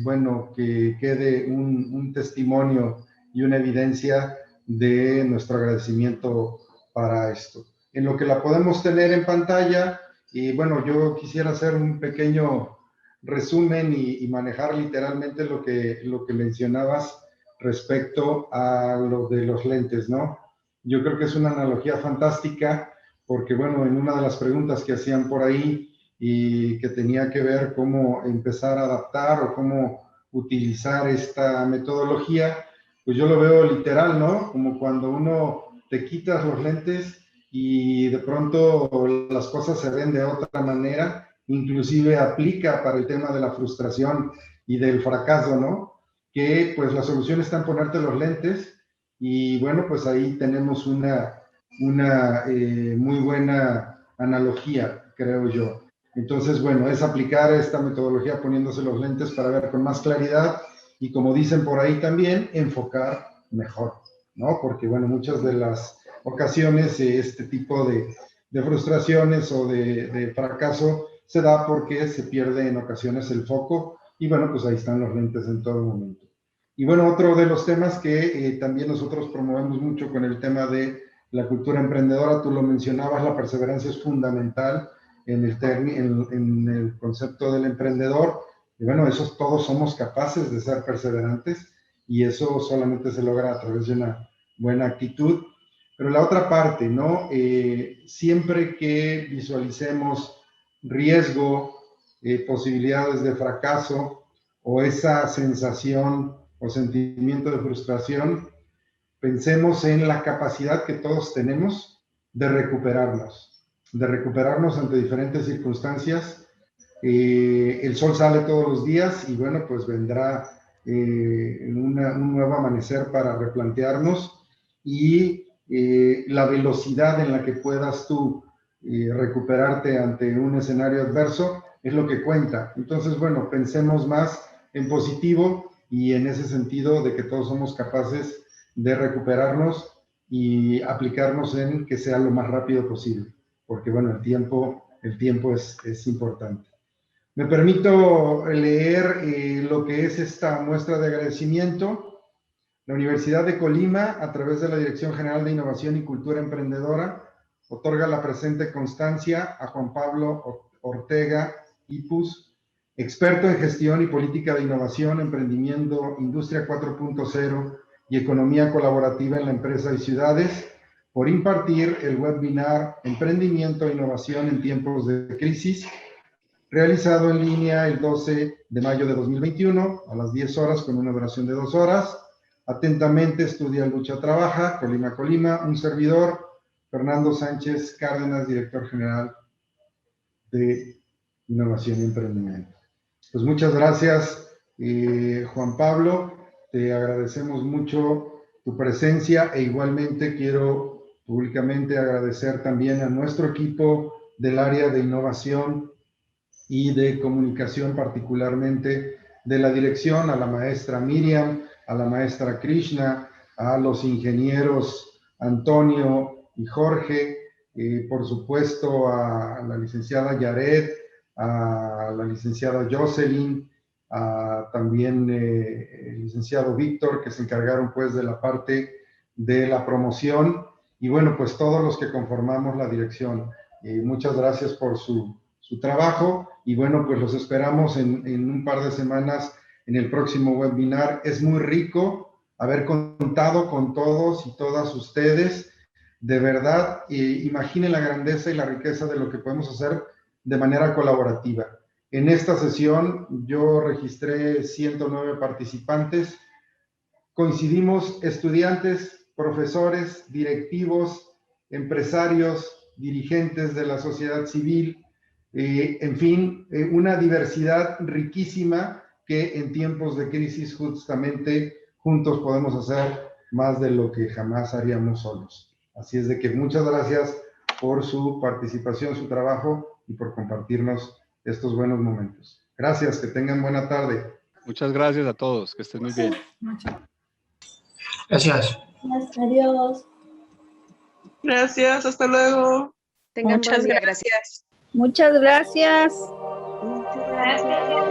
bueno, que quede un testimonio y una evidencia de nuestro agradecimiento para esto. En lo que la podemos tener en pantalla, y bueno, yo quisiera hacer un pequeño resumen y manejar literalmente lo que mencionabas respecto a lo de los lentes, ¿no? Yo creo que es una analogía fantástica porque, bueno, en una de las preguntas que hacían por ahí y que tenía que ver cómo empezar a adaptar o cómo utilizar esta metodología, pues yo lo veo literal, ¿no? Como cuando uno te quitas los lentes y de pronto las cosas se ven de otra manera, inclusive aplica para el tema de la frustración y del fracaso, ¿no? Que pues la solución está en ponerte los lentes y bueno, pues ahí tenemos una muy buena analogía, creo yo. Entonces, bueno, es aplicar esta metodología poniéndose los lentes para ver con más claridad y, como dicen por ahí también, enfocar mejor, ¿no? Porque, bueno, muchas de las ocasiones este tipo de frustraciones o de fracaso se da porque se pierde en ocasiones el foco y, bueno, pues ahí están los lentes en todo momento. Y, bueno, otro de los temas que también nosotros promovemos mucho con el tema de la cultura emprendedora, tú lo mencionabas, la perseverancia es fundamental en el concepto del emprendedor. Y bueno, esos todos somos capaces de ser perseverantes y eso solamente se logra a través de una buena actitud. Pero la otra parte, ¿no? Siempre que visualicemos riesgo, posibilidades de fracaso o esa sensación o sentimiento de frustración, pensemos en la capacidad que todos tenemos de recuperarnos ante diferentes circunstancias. El sol sale todos los días y bueno, pues vendrá un nuevo amanecer para replantearnos y la velocidad en la que puedas tú recuperarte ante un escenario adverso es lo que cuenta. Entonces, bueno, pensemos más en positivo y en ese sentido de que todos somos capaces de recuperarnos y aplicarnos en que sea lo más rápido posible, porque bueno, el tiempo es importante. Me permito leer lo que es esta muestra de agradecimiento. La Universidad de Colima, a través de la Dirección General de Innovación y Cultura Emprendedora, otorga la presente constancia a Juan Pablo Ortega Ipus, experto en gestión y política de innovación, emprendimiento, industria 4.0 y economía colaborativa en la empresa y ciudades, por impartir el webinar Emprendimiento e Innovación en tiempos de crisis, realizado en línea el 12 de mayo de 2021 a las 10 horas con una duración de 2 horas. Atentamente, Estudia, Lucha, Trabaja, Colima, Colima, un servidor, Fernando Sánchez Cárdenas, director general de Innovación y Emprendimiento. Pues muchas gracias, Juan Pablo, te agradecemos mucho tu presencia e igualmente quiero públicamente agradecer también a nuestro equipo del área de innovación y de comunicación, particularmente de la dirección, a la maestra Miriam, a la maestra Krishna, a los ingenieros Antonio y Jorge, por supuesto a la licenciada Yaret, a la licenciada Jocelyn, también el licenciado Víctor, que se encargaron pues de la parte de la promoción, y bueno, pues todos los que conformamos la dirección. Muchas gracias por su trabajo, y bueno, pues los esperamos en un par de semanas en el próximo webinar. Es muy rico haber contado con todos y todas ustedes. De verdad, imaginen la grandeza y la riqueza de lo que podemos hacer de manera colaborativa. En esta sesión yo registré 109 participantes. Coincidimos estudiantes, profesores, directivos, empresarios, dirigentes de la sociedad civil, En fin, una diversidad riquísima que en tiempos de crisis justamente juntos podemos hacer más de lo que jamás haríamos solos. Así es de que muchas gracias por su participación, su trabajo y por compartirnos estos buenos momentos. Gracias, que tengan buena tarde. Muchas gracias a todos, que estén muy bien. Gracias. Adiós. Gracias, hasta luego. Tengan Muchas buen día. Gracias. Muchas gracias. Muchas gracias.